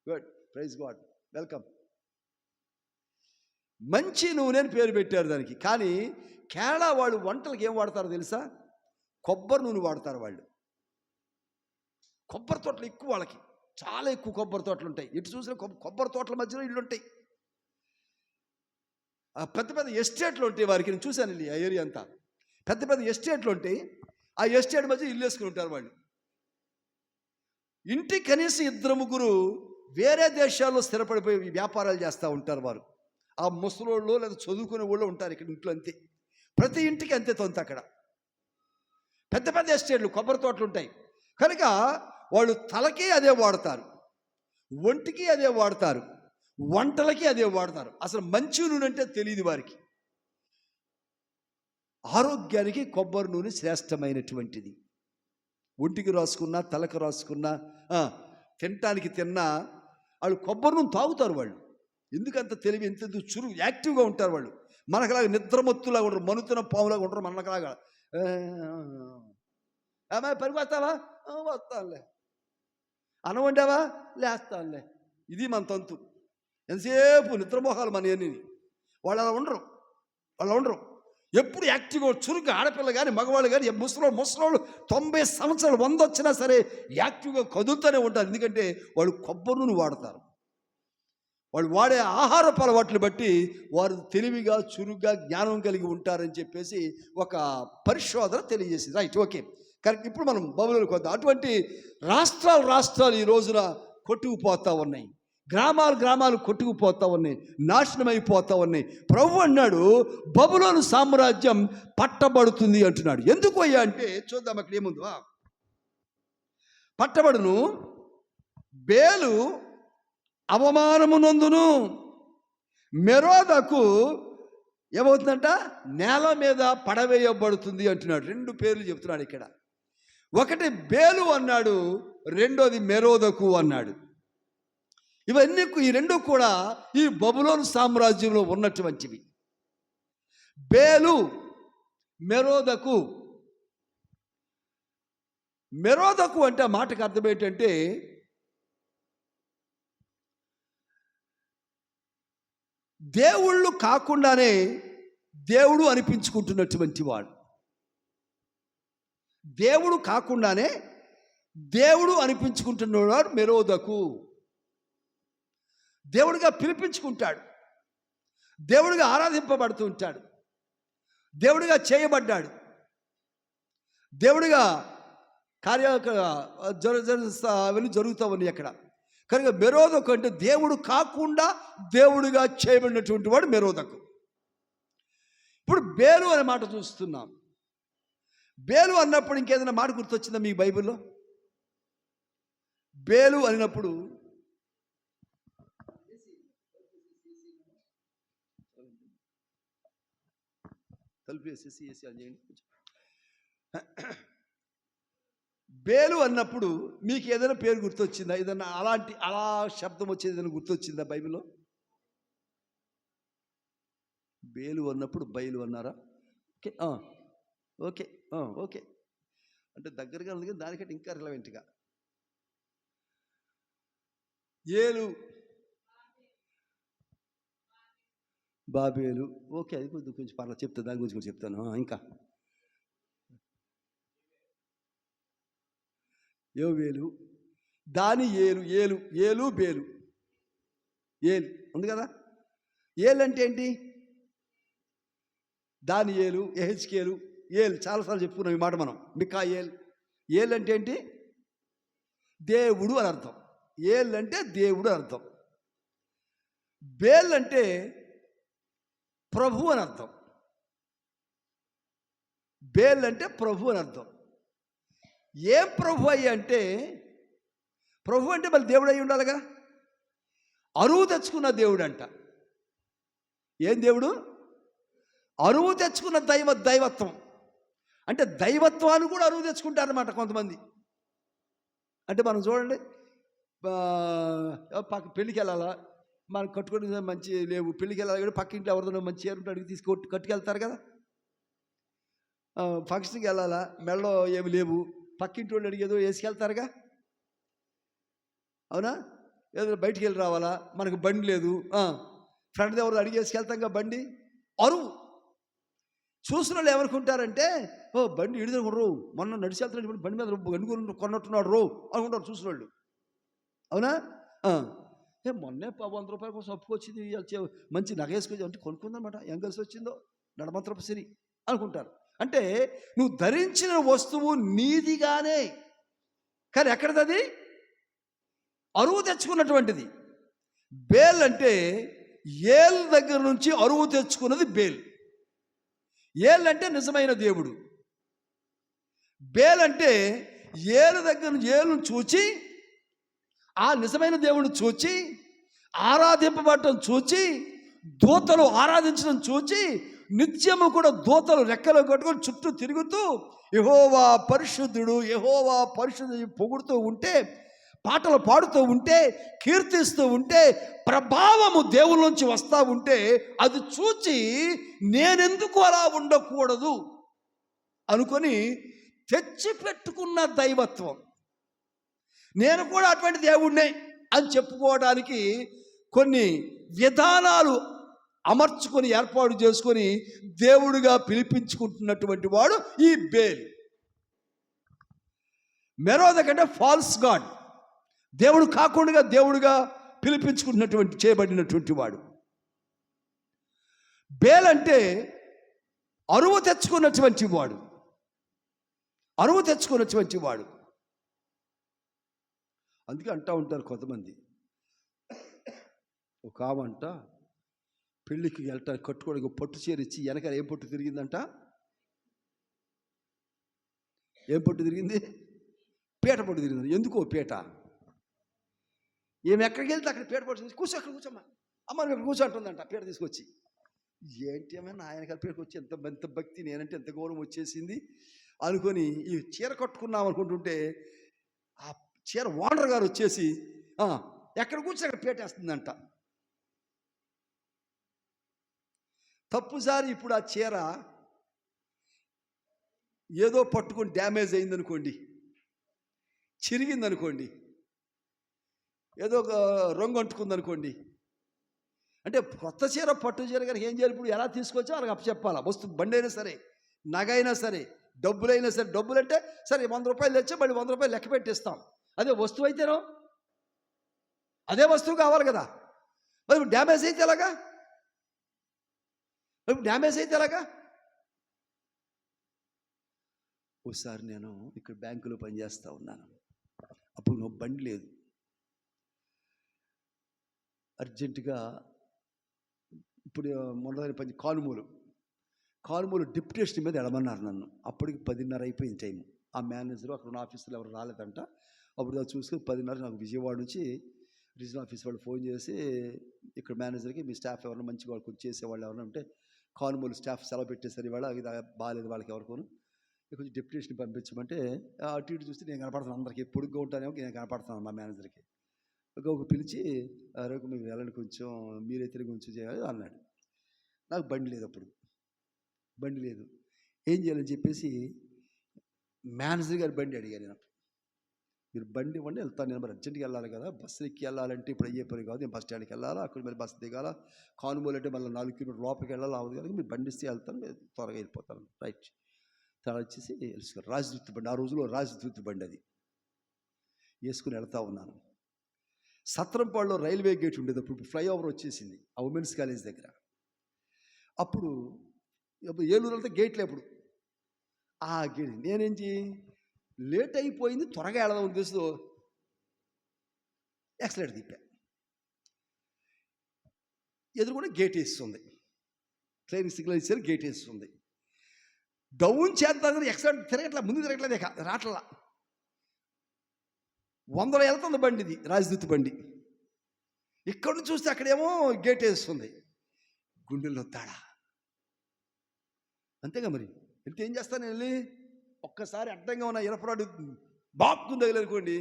Speaker 1: Good, praise god, welcome. మంచి నూనె అని పేరు పెట్టారు దానికి. కానీ కేరళ వాళ్ళు వంటలకు ఏం వాడతారో తెలుసా? కొబ్బరి నూనె వాడతారు వాళ్ళు. కొబ్బరి తోటలు ఎక్కువ, వాళ్ళకి చాలా ఎక్కువ కొబ్బరి తోటలు ఉంటాయి. ఎటు చూసినా కొబ్బరి తోటల మధ్యలో ఇళ్ళు ఉంటాయి. పెద్ద పెద్ద ఎస్టేట్లు ఉంటాయి వారికి. నేను చూశాను ఆ ఏరియా అంతా. పెద్ద పెద్ద ఎస్టేట్లు ఉంటాయి. ఆ ఎస్టేట్ మధ్య ఇల్లు వేసుకుని ఉంటారు వాళ్ళు. ఇంటి కనీసం 2-3 వేరే దేశాల్లో స్థిరపడిపోయి వ్యాపారాలు చేస్తూ ఉంటారు వారు. ఆ ముసలోళ్ళు లేదా చదువుకునే వాళ్ళు ఉంటారు ఇక్కడ ఇంట్లో. అంతే, ప్రతి ఇంటికి అంతే తొంత అక్కడ. పెద్ద పెద్ద ఎస్టేట్లు, కొబ్బరి తోటలు ఉంటాయి కనుక వాళ్ళు తలకి అదే వాడతారు, ఒంటికి అదే వాడతారు, వంటలకి అదే వాడతారు. అసలు మంచి నూనె అంటే తెలియదు వారికి. ఆరోగ్యానికి కొబ్బరి నూనె శ్రేష్టమైనటువంటిది. ఒంటికి రాసుకున్నా, తలకు రాసుకున్నా, తినటానికి తిన్నా వాళ్ళు కొబ్బరి నూనె తాగుతారు. వాళ్ళు ఎందుకంత తెలివి, ఎంత చురుగు, యాక్టివ్గా ఉంటారు వాళ్ళు. మనకులాగా నిద్రమత్తులాగా ఉండరు, మనుతున్న పాములాగా ఉండరు. మనకులాగా పరిగెత్తావా, వస్తానులే, అన్నం వండావా, లేస్తానులే, ఇది మన తంతు. ఎంతసేపు నిద్రమోహాలు మన అన్నీ. వాళ్ళు అలా ఉండరు. ఎప్పుడు యాక్టివ్గా చురుగ్గా, ఆడపిల్ల కానీ మగవాళ్ళు కానీ ముసలోళ్ళు 90 సంవత్సరాలు 100 వచ్చినా సరే యాక్టివ్గా కదులుతూనే ఉంటారు. ఎందుకంటే వాళ్ళు కొబ్బరి నూనె వాడతారు. వాళ్ళు వాడే ఆహారపు అలవాట్లు బట్టి వారు తెలివిగా, చురుగ్గా, జ్ఞానం కలిగి ఉంటారని చెప్పేసి ఒక పరిశోధన తెలియజేసింది. Right, okay, correct. ఇప్పుడు మనం బబులోనికి వద్దాం. అటువంటి రాష్ట్రాలు ఈ రోజున కొట్టుకుపోతూ ఉన్నాయి. గ్రామాలు కొట్టుకుపోతూ ఉన్నాయి, నాశనం అయిపోతూ ఉన్నాయి. ప్రభు అన్నాడు బబులోను సామ్రాజ్యం పట్టబడుతుంది అంటున్నాడు. ఎందుకు అయ్యా అంటే చూద్దాం అక్కడ ఏముంది. పట్టబడును, బేలు అవమానము నందును, మెరోదకు ఏమవుతుందంట, నేల మీద పడవేయబడుతుంది అంటున్నాడు. 2 పేర్లు చెప్తున్నాడు ఇక్కడ. ఒకటి బేలు అన్నాడు, రెండోది మెరోదకు అన్నాడు. ఇవన్నీ ఈ 2 కూడా ఈ బబులోను సామ్రాజ్యంలో ఉన్నటువంటివి. బేలు, మెరోదకు. మెరోదకు అంటే ఆ మాటకు అర్థం ఏంటంటే దేవుళ్ళు కాకుండానే దేవుడు అనిపించుకుంటున్నటువంటి వాడు. దేవుడు కాకుండానే దేవుడు అనిపించుకుంటున్నవాడు మెరోదకు. దేవుడిగా పిలిపించుకుంటాడు, దేవుడిగా ఆరాధింపబడుతూ ఉంటాడు, దేవుడిగా చేయబడ్డాడు, దేవుడిగా అవన్నీ జరుగుతూ ఉన్నాయి అక్కడ. కనుక మెరోదకు అంటే దేవుడు కాకుండా దేవుడిగా చేయబడినటువంటి వాడు మెరోదకు. ఇప్పుడు బేలు అనే మాట చూస్తున్నాం. బేలు అన్నప్పుడు ఇంకేదైనా మాట గుర్తొచ్చిందా మీ బైబిల్లో? బేలు అన్నప్పుడు బేలు అన్నప్పుడు మీకు ఏదైనా పేరు గుర్తొచ్చిందా? ఏదైనా అలా శబ్దం వచ్చేది ఏదైనా గుర్తొచ్చిందా బైబిల్లో? బేలు అన్నప్పుడు బయలు అన్నారా? ఓకే, ఓకే, ఓకే, అంటే దగ్గరగా ఉంది కానీ దానికంటే ఇంకా రిలవెంట్గా. ఏలు, బాబేలు, ఓకే, అది కొంచెం పర్లేదు, చెప్తాను, దాని గురించి కూడా చెప్తాను. ఇంకా యోవేలు, దాని ఏలు బేలు. ఏలు ఉంది కదా. ఏలు అంటే ఏంటి? దాని ఏలు, ఎహెచ్కేలు, ఏలు చాలాసార్లు చెప్పుకున్నాం ఈ మాట మనం. మికాయేల్. ఏలు అంటే ఏంటి? దేవుడు అని అర్థం. ఏలు అంటే దేవుడు అని అర్థం. బేల్ అంటే ప్రభు అని అర్థం. బేల్ అంటే ప్రభు అని అర్థం. ఏం ప్రభు అయ్యి అంటే, ప్రభు అంటే మళ్ళీ దేవుడు అయి ఉండాలిగా. అరువు తెచ్చుకున్న దేవుడు అంట. ఏం దేవుడు? అరువు తెచ్చుకున్న దైవత్వం. అంటే దైవత్వాన్ని కూడా అరువు తెచ్చుకుంటారన్నమాట కొంతమంది. అంటే మనం చూడండి, పెళ్ళికి వెళ్ళాలా, మనం కట్టుకుని మంచి లేవు, పెళ్ళికి వెళ్ళాలి కూడా పక్కింట్లో ఎవరిదో మంచి చీర అడిగి తీసుకొట్టి కట్టుకెళ్తారు కదా. ఫంక్షన్కి వెళ్ళాలా, మెడలో ఏమి లేవు, పక్కింటి వాళ్ళు అడిగేదో వేసుకెళ్తారుగా, అవునా? ఏదో బయటికి వెళ్ళి రావాలా, మనకు బండి లేదు, ఫ్రెండ్ ఎవరు అడిగి వేసుకెళ్తాంగా బండి. అరువు. చూసిన వాళ్ళు ఏమనుకుంటారంటే, బండి ఇడిదే కొనరు, మొన్న నడిచి వెళ్తున్నాడు, బండి మీద గండు కొన్నట్టున్నాడు రో అనుకుంటారు చూసిన వాళ్ళు, అవునా? మొన్నే 100 రూపాయల కోసం అప్పుకొచ్చింది, మంచి నగ వేసుకొచ్చి అంటే కొనుక్కుందన్నమాట, ఏం కలిసి వచ్చిందో నడమంత్రపు సిరి అనుకుంటారు. అంటే నువ్వు ధరించిన వస్తువు నీదిగానే, కానీ ఎక్కడది? అరువు తెచ్చుకున్నటువంటిది. బేల్ అంటే ఏల్ దగ్గర నుంచి అరువు తెచ్చుకున్నది బేల్. ఏల్ అంటే నిజమైన దేవుడు. బేల్ అంటే ఏలు దగ్గర నుంచి ఏలును చూచి, ఆ నిజమైన దేవుడిని చూచి ఆరాధింపబడటం చూచి, దూతలు ఆరాధించడం చూచి, నిత్యము కూడా దూతలు రెక్కలు కట్టుకొని చుట్టూ తిరుగుతూ యెహోవా పరిశుద్ధుడు, యెహోవా పరిశుద్ధుడు పొగుడుతూ ఉంటే, పాటలు పాడుతూ ఉంటే, కీర్తిస్తూ ఉంటే, ప్రభావము దేవుళ్ళ నుంచి వస్తూ ఉంటే, అది చూచి నేనెందుకు అలా ఉండకూడదు అనుకొని తెచ్చిపెట్టుకున్న దైవత్వం. నేను కూడా అటువంటి దేవుణ్ణే అని చెప్పుకోవడానికి కొన్ని విధానాలు అమర్చుకొని ఏర్పాటు చేసుకొని దేవుడిగా పిలిపించుకుంటున్నటువంటి వాడు ఈ బేల్. మెరోదక్ అంటే ఫాల్స్ గాడ్, దేవుడు కాకుండా దేవుడిగా పిలిపించుకుంటున్నటువంటి చేయబడినటువంటి వాడు. బేల్ అంటే అరువు తెచ్చుకున్నటువంటి వాడు, అరువు తెచ్చుకున్నటువంటి వాడు. అందుకే అంటూ ఉంటారు కొంతమంది, ఒక ఆమంట పెళ్ళికి వెళ్ళటానికి కట్టుకోవడానికి పట్టు చీర ఇచ్చి వెనకాల ఏం పట్టు తిరిగిందంట? ఏం పట్టు తిరిగింది? పీట పట్టు తిరిగింది. ఎందుకో పీట? ఏమి ఎక్కడికి వెళ్తే అక్కడ పీట పట్టు కూర్చో, అక్కడ కూర్చోమ్మా, అమ్మ నువ్వు ఇక్కడ కూర్చో అంటుందంట పీట తీసుకొచ్చి. ఏంటి ఏమైనా నా వెనకాల పీటకు వచ్చి ఎంత భక్తి, నేనంటే ఎంత గౌరవం వచ్చేసింది అనుకొని ఈ చీర కట్టుకున్నాం అనుకుంటుంటే, ఆ చీర ఓనర్ గారు వచ్చేసి ఎక్కడ కూర్చొని అక్కడ పీటేస్తుందంట. తప్పుసారి ఇప్పుడు ఆ చీర ఏదో పట్టుకొని డ్యామేజ్ అయిందనుకోండి, చిరిగిందనుకోండి, ఏదో ఒక రంగు అంటుకుందనుకోండి, అంటే కొత్త చీర పట్టు చీర కానీ ఏం చేయాలి? ఇప్పుడు ఎలా తీసుకొచ్చా వాళ్ళకి అప్పచెప్పాలా. వస్తువు బండి అయినా సరే, నగైనా సరే, డబ్బులైనా సరే. డబ్బులు అంటే సరే 100 రూపాయలు తెచ్చా మళ్ళీ 100 రూపాయలు లెక్క పెట్టిస్తాం. అదే వస్తువు అయితేనో అదే వస్తువు కావాలి కదా. మరి ఇప్పుడు డ్యామేజ్ అయితే ఎలాగా? డ్యామేజ్ అయితే ఎలాగా? ఒకసారి నేను ఇక్కడ బ్యాంకులో పనిచేస్తూ ఉన్నాను. అప్పుడు నువ్వు బండి లేదు, అర్జెంటుగా ఇప్పుడు మొదలైన పని కాలుమూలు డిప్యుటేషన్ మీద ఎడమన్నారు నన్ను. అప్పటికి 10:30 అయిపోయింది టైం. ఆ మేనేజరు అక్కడ ఉన్న ఆఫీసులో ఎవరు రాలేదంట. అప్పుడు అది చూసుకుని 10:30 నాకు విజయవాడ నుంచి రీజనల్ ఆఫీస్ వాళ్ళు ఫోన్ చేసి, ఇక్కడ మేనేజర్కి మీ స్టాఫ్ ఎవరైనా మంచిగా వాళ్ళు కొంచెం చేసేవాళ్ళు ఎవరైనా ఉంటే, కానుమూలు స్టాఫ్ సెలవు పెట్టేసరి ఇవాళ ఇది బాగాలేదు వాళ్ళకి ఎవరికోను, కొంచెం డిప్యుటేషన్ పంపించమంటే అటు ఇటు చూస్తే నేను కనపడుతున్నాను. అందరికీ పొడుగ్గా ఉంటానేమో నేను కనపడుతున్నాను మా మేనేజర్కి. ఒక పిలిచి రేపు మీకు వెళ్ళండి, కొంచెం మీరైతే కొంచెం చేయాలి అన్నాడు. నాకు బండి లేదు, అప్పుడు బండి లేదు. ఏం చేయాలని చెప్పేసి మేనేజర్ గారి బండి అడిగాను నేను. మీరు బండి ఇవ్వండి, వెళ్తాను నేను. మరి అర్జెంట్గా వెళ్ళాలి కదా, బస్సు ఎక్కి వెళ్ళాలంటే ఇప్పుడు అయ్యే పని కాదు. నేను బస్ స్టాండ్కి వెళ్ళాలా, అక్కడ మరి బస్సు దిగాల, కానుమూలు అంటే మళ్ళీ 4 కిలోమీటర్ లోపలికి వెళ్ళాలి అవ్వదు కదా. మీరు బండి ఇస్తే వెళ్తాను, త్వరగా వెళ్ళిపోతాను. రైట్. తర్వాత వచ్చేసి రాజదూత్ బండి, ఆ రోజులో రాజదూత్ బండి అది వేసుకుని వెళ్తా ఉన్నాను. సత్రంపాడులో రైల్వే గేట్ ఉండేది, అప్పుడు ఫ్లైఓవర్ వచ్చేసింది ఆ ఉమెన్స్ కాలేజ్ దగ్గర. అప్పుడు ఏలూరు వెళ్తే గేట్లు ఎప్పుడు ఆ గేట్ నేనేంటి లేట్ అయిపోయింది, త్వరగా వెళదాం తెలుసు, యాక్సిలేటర్ తిప్పా. ఎదురుకుండా గేట్ వేస్తుంది, ట్రైన్ సిగ్నల్ ఇచ్చారు, గేట్ వేస్తుంది. డౌన్ చేద్దాం యాక్సిలేటర్ తిరగట్లా, ముందు తిరగట్లేదు, రాట్లా. 100 వెళ్తుంది బండి, ఇది రాజదూత్ బండి. ఇక్కడ నుంచి చూస్తే అక్కడేమో గేట్ వేస్తుంది. గుండెల్లో తాడా. అంతేగా మరి వెళ్తే ఏం చేస్తాను, వెళ్ళి ఒక్కసారి అడ్డంగా ఉన్న ఇనపరాడు బాక్కు తగిలనుకోండి,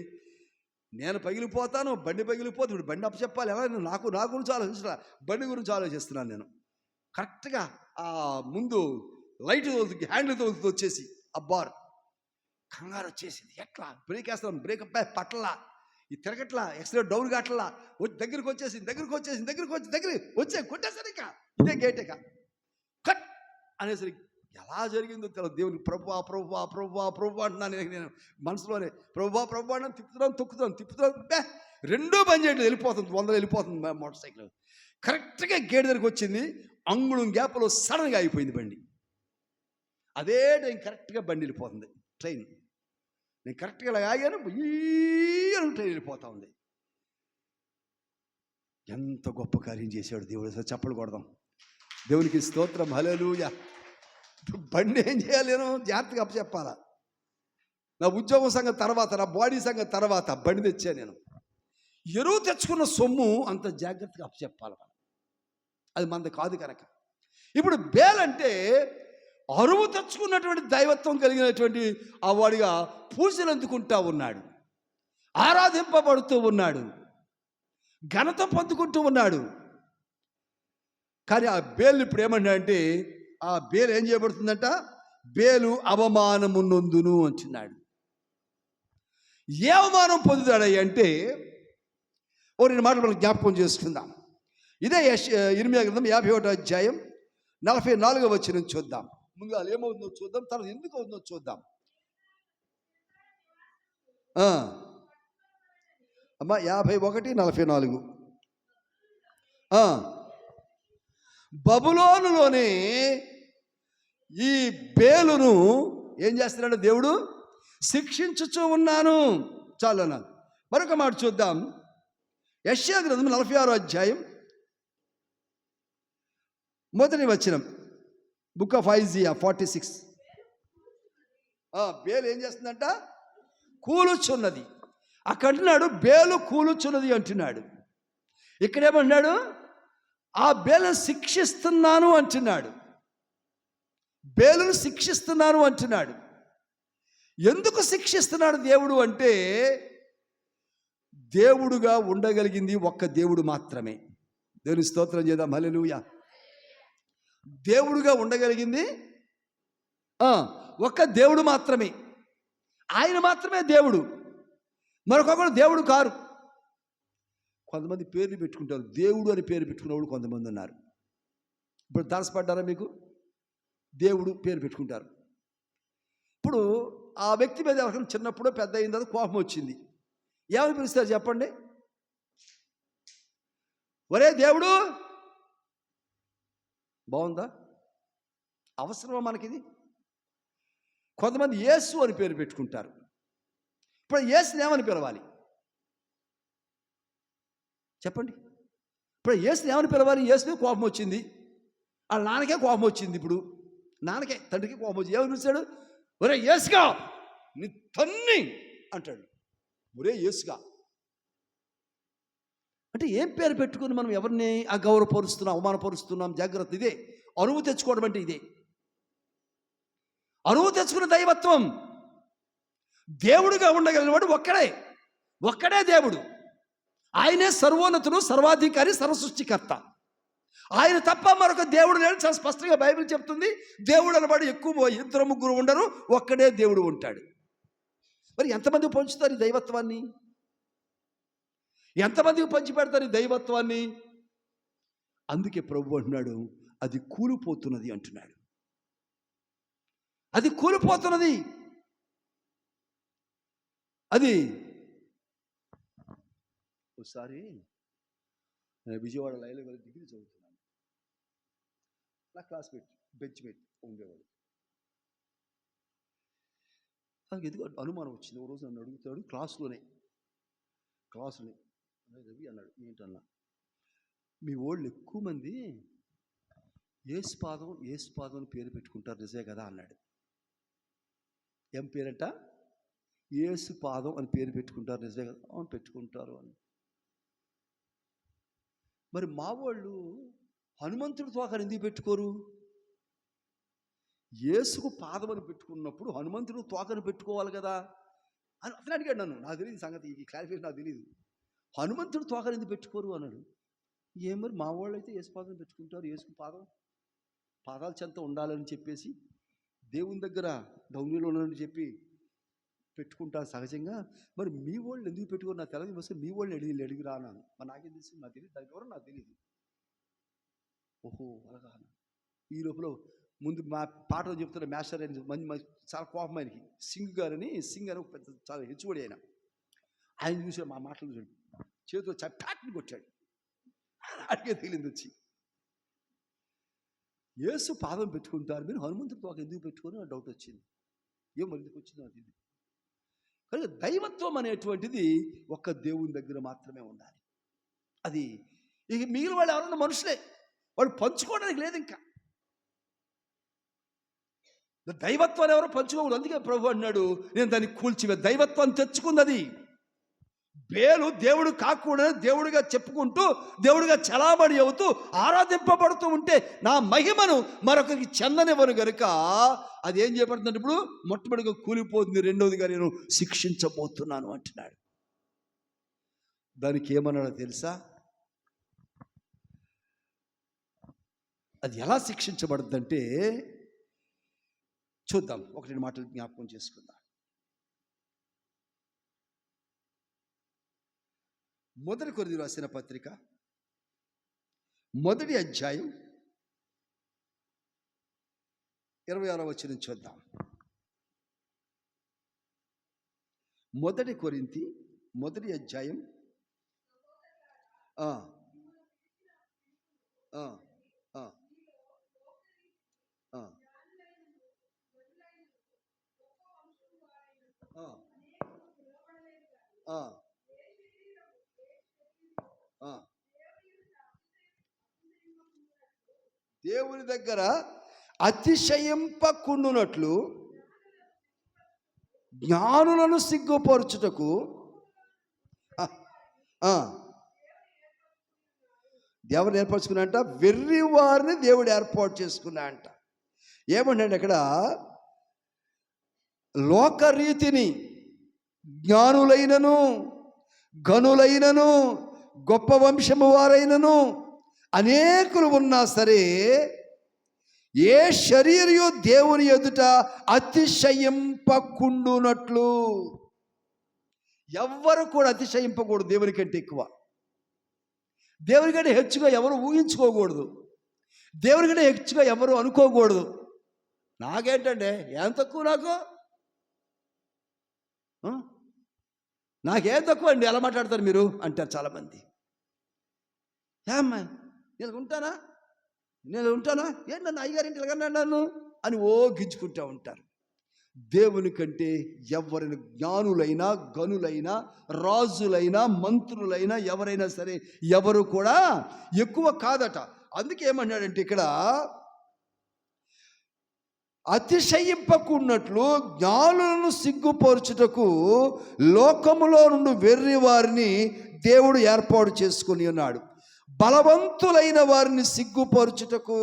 Speaker 1: నేను పగిలిపోతాను, బండి పగిలిపోతుంది. ఇప్పుడు బండి అప్పచెప్పాలి ఎలా? నా గురించి ఆలోచించరా, బండి గురించి ఆలోచిస్తున్నాను నేను. కరెక్ట్గా ఆ ముందు లైట్ తోలుతుంది, హ్యాండిల్ తోలుతుంది, వచ్చేసి అబ్బార్ కంగారు వచ్చేసింది. ఎట్లా బ్రేక్ వేస్తాను, బ్రేక్ పట్టలా, ఈ తిరగట్లా, ఎక్సలేటర్ డౌన్ కావట్లా, దగ్గరికి వచ్చే కొట్టేసరి ఇక ఇదే గేట్ ఇక కట్ అనేసరికి ఎలా జరిగిందో తెలియదు. దేవుని ప్రభు అంటున్నాను నేను మనసులోనే. ప్రభు అంటే తిప్పుతున్నాను, రెండూ పని చేయట్లేదు, వెళ్ళిపోతుంది, 100 వెళ్ళిపోతుంది మోటార్ సైకిల్. కరెక్ట్గా గేట్ దగ్గరికి వచ్చింది, అంగుళం గ్యాప్లో సడన్గా అయిపోయింది బండి. అదే టైం కరెక్ట్గా బండి వెళ్ళిపోతుంది, ట్రైన్. నేను కరెక్ట్గా ఇలా ఆగాను, ట్రైన్ వెళ్ళిపోతా ఉంది. ఎంత గొప్ప కార్యం చేశాడు దేవుడు, చప్పలు కొడదాం దేవునికి స్తోత్రం, హల్లెలూయా. బండి ఏం చేయాలి, నేను జాగ్రత్తగా అప్పచెప్పాలా. నా ఉద్యోగం సంగతి తర్వాత, నా బాడీ సంగతి తర్వాత, బండి తెచ్చా నేను. ఎరువు తెచ్చుకున్న సొమ్ము అంత జాగ్రత్తగా అప్పచెప్పాలి మనం. అది మనది కాదు కనుక. ఇప్పుడు బేలంటే అరువు తెచ్చుకున్నటువంటి దైవత్వం కలిగినటువంటి ఆ వాడిగా పూజలు అందుకుంటా ఉన్నాడు, ఆరాధింపబడుతూ ఉన్నాడు, ఘనత పొందుకుంటూ ఉన్నాడు. కానీ ఆ బేలు ఇప్పుడు ఏమన్నా అంటే ఆ బేలు ఏం చేయబడుతుందంట? బేలు అవమానము నొందును అంటున్నాడు. ఏ అవమానం పొందుతాడయ్య అంటే ఓ రెండు మాటలు మనం జ్ఞాపకం చేసుకుందాం. ఇదే ఇర్మియా గ్రంథం 51వ అధ్యాయం 44వ వచనం చూద్దాం. ముందుగా ఏమవుతుందో చూద్దాం, తర్వాత ఎందుకు అవుతుందో చూద్దాం. అమ్మా 51:44. బబులోనులోనే ఈ బేలును ఏం చేస్తున్నాడు దేవుడు? శిక్షించుచూ ఉన్నాను. చాలు అన్నాను. మరొక మాట చూద్దాం. యెషయా గ్రంథం 46వ అధ్యాయం 1వ వచనం. Book of Isaiah 46. బేలు ఏం చేస్తుందంట? కూలుచున్నది. అక్కడ అంటున్నాడు బేలు కూలుచున్నది అంటున్నాడు. ఇక్కడేమన్నాడు? ఆ బేలును శిక్షిస్తున్నాను అంటున్నాడు. బేలును శిక్షిస్తున్నాను అంటున్నాడు. ఎందుకు శిక్షిస్తున్నాడు దేవుడు అంటే దేవుడుగా ఉండగలిగింది ఒక్క దేవుడు మాత్రమే. దేవుని స్తోత్రం చేద్దాం. హల్లెలూయా. దేవుడుగా ఉండగలిగింది ఒక్క దేవుడు మాత్రమే. ఆయన మాత్రమే దేవుడు, మరొకరు దేవుడు కారు. కొంతమంది పేర్లు పెట్టుకుంటారు, దేవుడు అని పేరు పెట్టుకునేవాళ్ళు కొంతమంది ఉన్నారు. ఇప్పుడు తారసపడ్డారా మీకు? దేవుడు పేరు పెట్టుకుంటారు. ఇప్పుడు ఆ వ్యక్తి మీద ఎవరికైనా చిన్నప్పుడు పెద్ద అయిన తర్వాత కోపం వచ్చింది, ఏమని పిలుస్తారు చెప్పండి? ఒరే దేవుడు. బాగుందా? అవసరమా మనకిది? కొంతమంది యేసు అని పేరు పెట్టుకుంటారు. ఇప్పుడు యేసుని ఏమని పిలవాలి చెప్పండి? ఇప్పుడు యేసుని ఏమని పిలవాలి? యేసుని కోపం వచ్చింది, వాళ్ళ నాన్నకే కోపం వచ్చింది. ఇప్పుడు నాన్నకే తండ్రికి కోపం వచ్చింది. ఏమని పిలిచాడు? ఒరే యేసుగా నీ తన్ని అంటాడు. ఒరే యేసుగా అంటే ఏం పేరు పెట్టుకుని మనం ఎవరిని అగౌరవపరుస్తున్నాం, అవమానపరుస్తున్నాం? జాగ్రత్త. ఇదే అరువు తెచ్చుకోవడం అంటే. ఇదే అరువు తెచ్చుకున్న దైవత్వం. దేవుడుగా ఉండగలిగినవాడు ఒక్కడే దేవుడు. ఆయనే సర్వోన్నతుడు, సర్వాధికారి, సర్వసృష్టికర్త. ఆయన తప్ప మరొక దేవుడు లేడు. చాలా స్పష్టంగా బైబిల్ చెప్తుంది. దేవుడు అనబడి ఎక్కువ ఇద్దరు ముగ్గురు ఉండరు, ఒక్కడే దేవుడు ఉంటాడు. మరి ఎంతమంది పంచుతారు ఈ దైవత్వాన్ని? ఎంతమందికి పంచిపెడతారు ఈ దైవత్వాన్ని? అందుకే ప్రభు అంటున్నాడు అది కూలిపోతున్నది అంటున్నాడు. అది కూలిపోతున్నది. అది ఒకసారి విజయవాడ లైవ్లో డిగ్రీ చదువుతున్నాను. నా క్లాస్మేట్ బెంచ్మేట్ ఉండేవాడు. నాకు ఎందుకు అనుమానం వచ్చింది. ఓ రోజు నన్ను అడుగుతాడు క్లాసులోనే రవి అన్నాడు, ఏంటన్నా మీ వాళ్ళు ఎక్కువ మంది యేసుపాదం అని పేరు పెట్టుకుంటారు నిజమే కదా అన్నాడు. ఏం పేరంట? యేసుపాదం అని పేరు పెట్టుకుంటారు నిజమే కదా? అవును పెట్టుకుంటారు అని. మరి మా వాళ్ళు హనుమంతుడి తోకని ఎందుకు పెట్టుకోరు? యేసుకు పాదం అని పెట్టుకున్నప్పుడు హనుమంతుడు తోకను పెట్టుకోవాలి కదా అని అతను అడిగాడు నన్ను. నాకు తెలియదు సంగతి, ఈ క్లారిఫికేషన్ నాకు తెలియదు. హనుమంతుడు తోకను ఎందుకు పెట్టుకోరు అన్నాడు. మరి మా వాళ్ళు అయితే యేసు పాదం పెట్టుకుంటారు, యేసుకు పాదాల చెంత ఉండాలని చెప్పేసి దేవుని దగ్గర డౌన్లో ఉన్నాడని చెప్పి పెట్టుకుంటారు సహజంగా. మరి మీ వాళ్ళు ఎందుకు పెట్టుకోరు నాకు తెలియదు. వస్తే మీ వాళ్ళని అడిగి రానాను. మరి నాకేం తెలుసు? నాకు తెలియదు, దానికి ఎవరో నాకు తెలియదు. ఓహో అలాగా. ఈ లోపల ముందు మా పాటలు చెప్తున్న మాస్టర్ అని మంచి చాలా కోపం ఆయనకి. సింగ్ గారని ఒక పెద్ద చాలా హెచ్చుబడి ఆయన చూసాడు మా మాటలు చూసాడు, చేతితో చట్టాట్ని కొట్టాడు. అడిగే తేలింది వచ్చి, యేసు పాదం పెట్టుకుంటారు మీరు, హనుమంతుడి తోక ఎందుకు పెట్టుకొని నాకు డౌట్ వచ్చింది. మరి ఎందుకు వచ్చిందో నాకు తెలియదు. కానీ దైవత్వం అనేటువంటిది ఒక్క దేవుని దగ్గర మాత్రమే ఉండాలి. అది ఇక మిగిలిన వాళ్ళు ఎవరన్నా మనుషులే, వాళ్ళు పంచుకోవడానికి లేదు. ఇంకా దైవత్వాన్ని ఎవరో పంచుకోకూడదు. అందుకే ప్రభు అన్నాడు నేను దాన్ని కూల్చివే. దైవత్వాన్ని తెచ్చుకున్నది బేలు దేవుడు కాకుండా దేవుడిగా చెప్పుకుంటూ దేవుడిగా చలామణి అవుతూ ఆరాధింపబడుతూ ఉంటే నా మహిమను మరొకరికి చెందనివ్వను గనుక అది ఏం చేయబడుతుందంటే ఇప్పుడు మొట్టమొదటిగా కూలిపోతుంది, రెండవదిగా నేను శిక్షించబోతున్నాను అంటున్నాడు. దానికి ఏమన్నాడో తెలుసా? అది ఎలా శిక్షించబడుతుందంటే చూద్దాం. ఒక రెండు మాటలు జ్ఞాపకం చేసుకుందాం. మొదటి కొరింథీయులకు రాసిన పత్రిక 1వ అధ్యాయం 26వ వచనం చూద్దాం. 1 కొరింథీ 1వ అధ్యాయం దేవుని దగ్గర అతిశయింపకుండునట్లు జ్ఞానులను సిగ్గుపరచుటకు దేవుడు ఏర్పరచుకున్నా అంట. వెర్రి వారిని దేవుడు ఏర్పాటు చేసుకున్నా అంట. ఏమంటే అక్కడ లోకరీతిని జ్ఞానులైనను గనులైనను గొప్ప వంశము వారైనను అనేకులు ఉన్నా సరే ఏ శరీరయు దేవుని ఎదుట అతిశయింపకుండునట్లు. ఎవ్వరు కూడా అతిశయింపకూడదు. దేవుని కంటే ఎక్కువ, దేవుని కంటే హెచ్చుగా ఎవరు ఊహించుకోకూడదు, దేవుని కంటే హెచ్చుగా ఎవరు అనుకోకూడదు. నాకేంటంటే ఏం తక్కువ, నాకేం తక్కువ అండి, ఎలా మాట్లాడతారు మీరు అంటారు చాలామంది. ఏమ్మా నేను ఉంటానా ఏంటన్నా అయ్యగారింటి ఎలాగన్నాను అని గిచ్చుకుంటూ ఉంటారు. దేవుని కంటే ఎవరైనా జ్ఞానులైనా గనులైనా రాజులైనా మంత్రులైనా ఎవరైనా సరే ఎవరు కూడా ఎక్కువ కాదట. అందుకే ఏమన్నాడంటే ఇక్కడ అతిశయింపకున్నట్లు జ్ఞానులను సిగ్గుపరచుటకు లోకములో నుండి వెర్రి వారిని దేవుడు ఏర్పాటు చేసుకుని ఉన్నాడు. బలవంతులైన వారిని సిగ్గుపరచుటకు.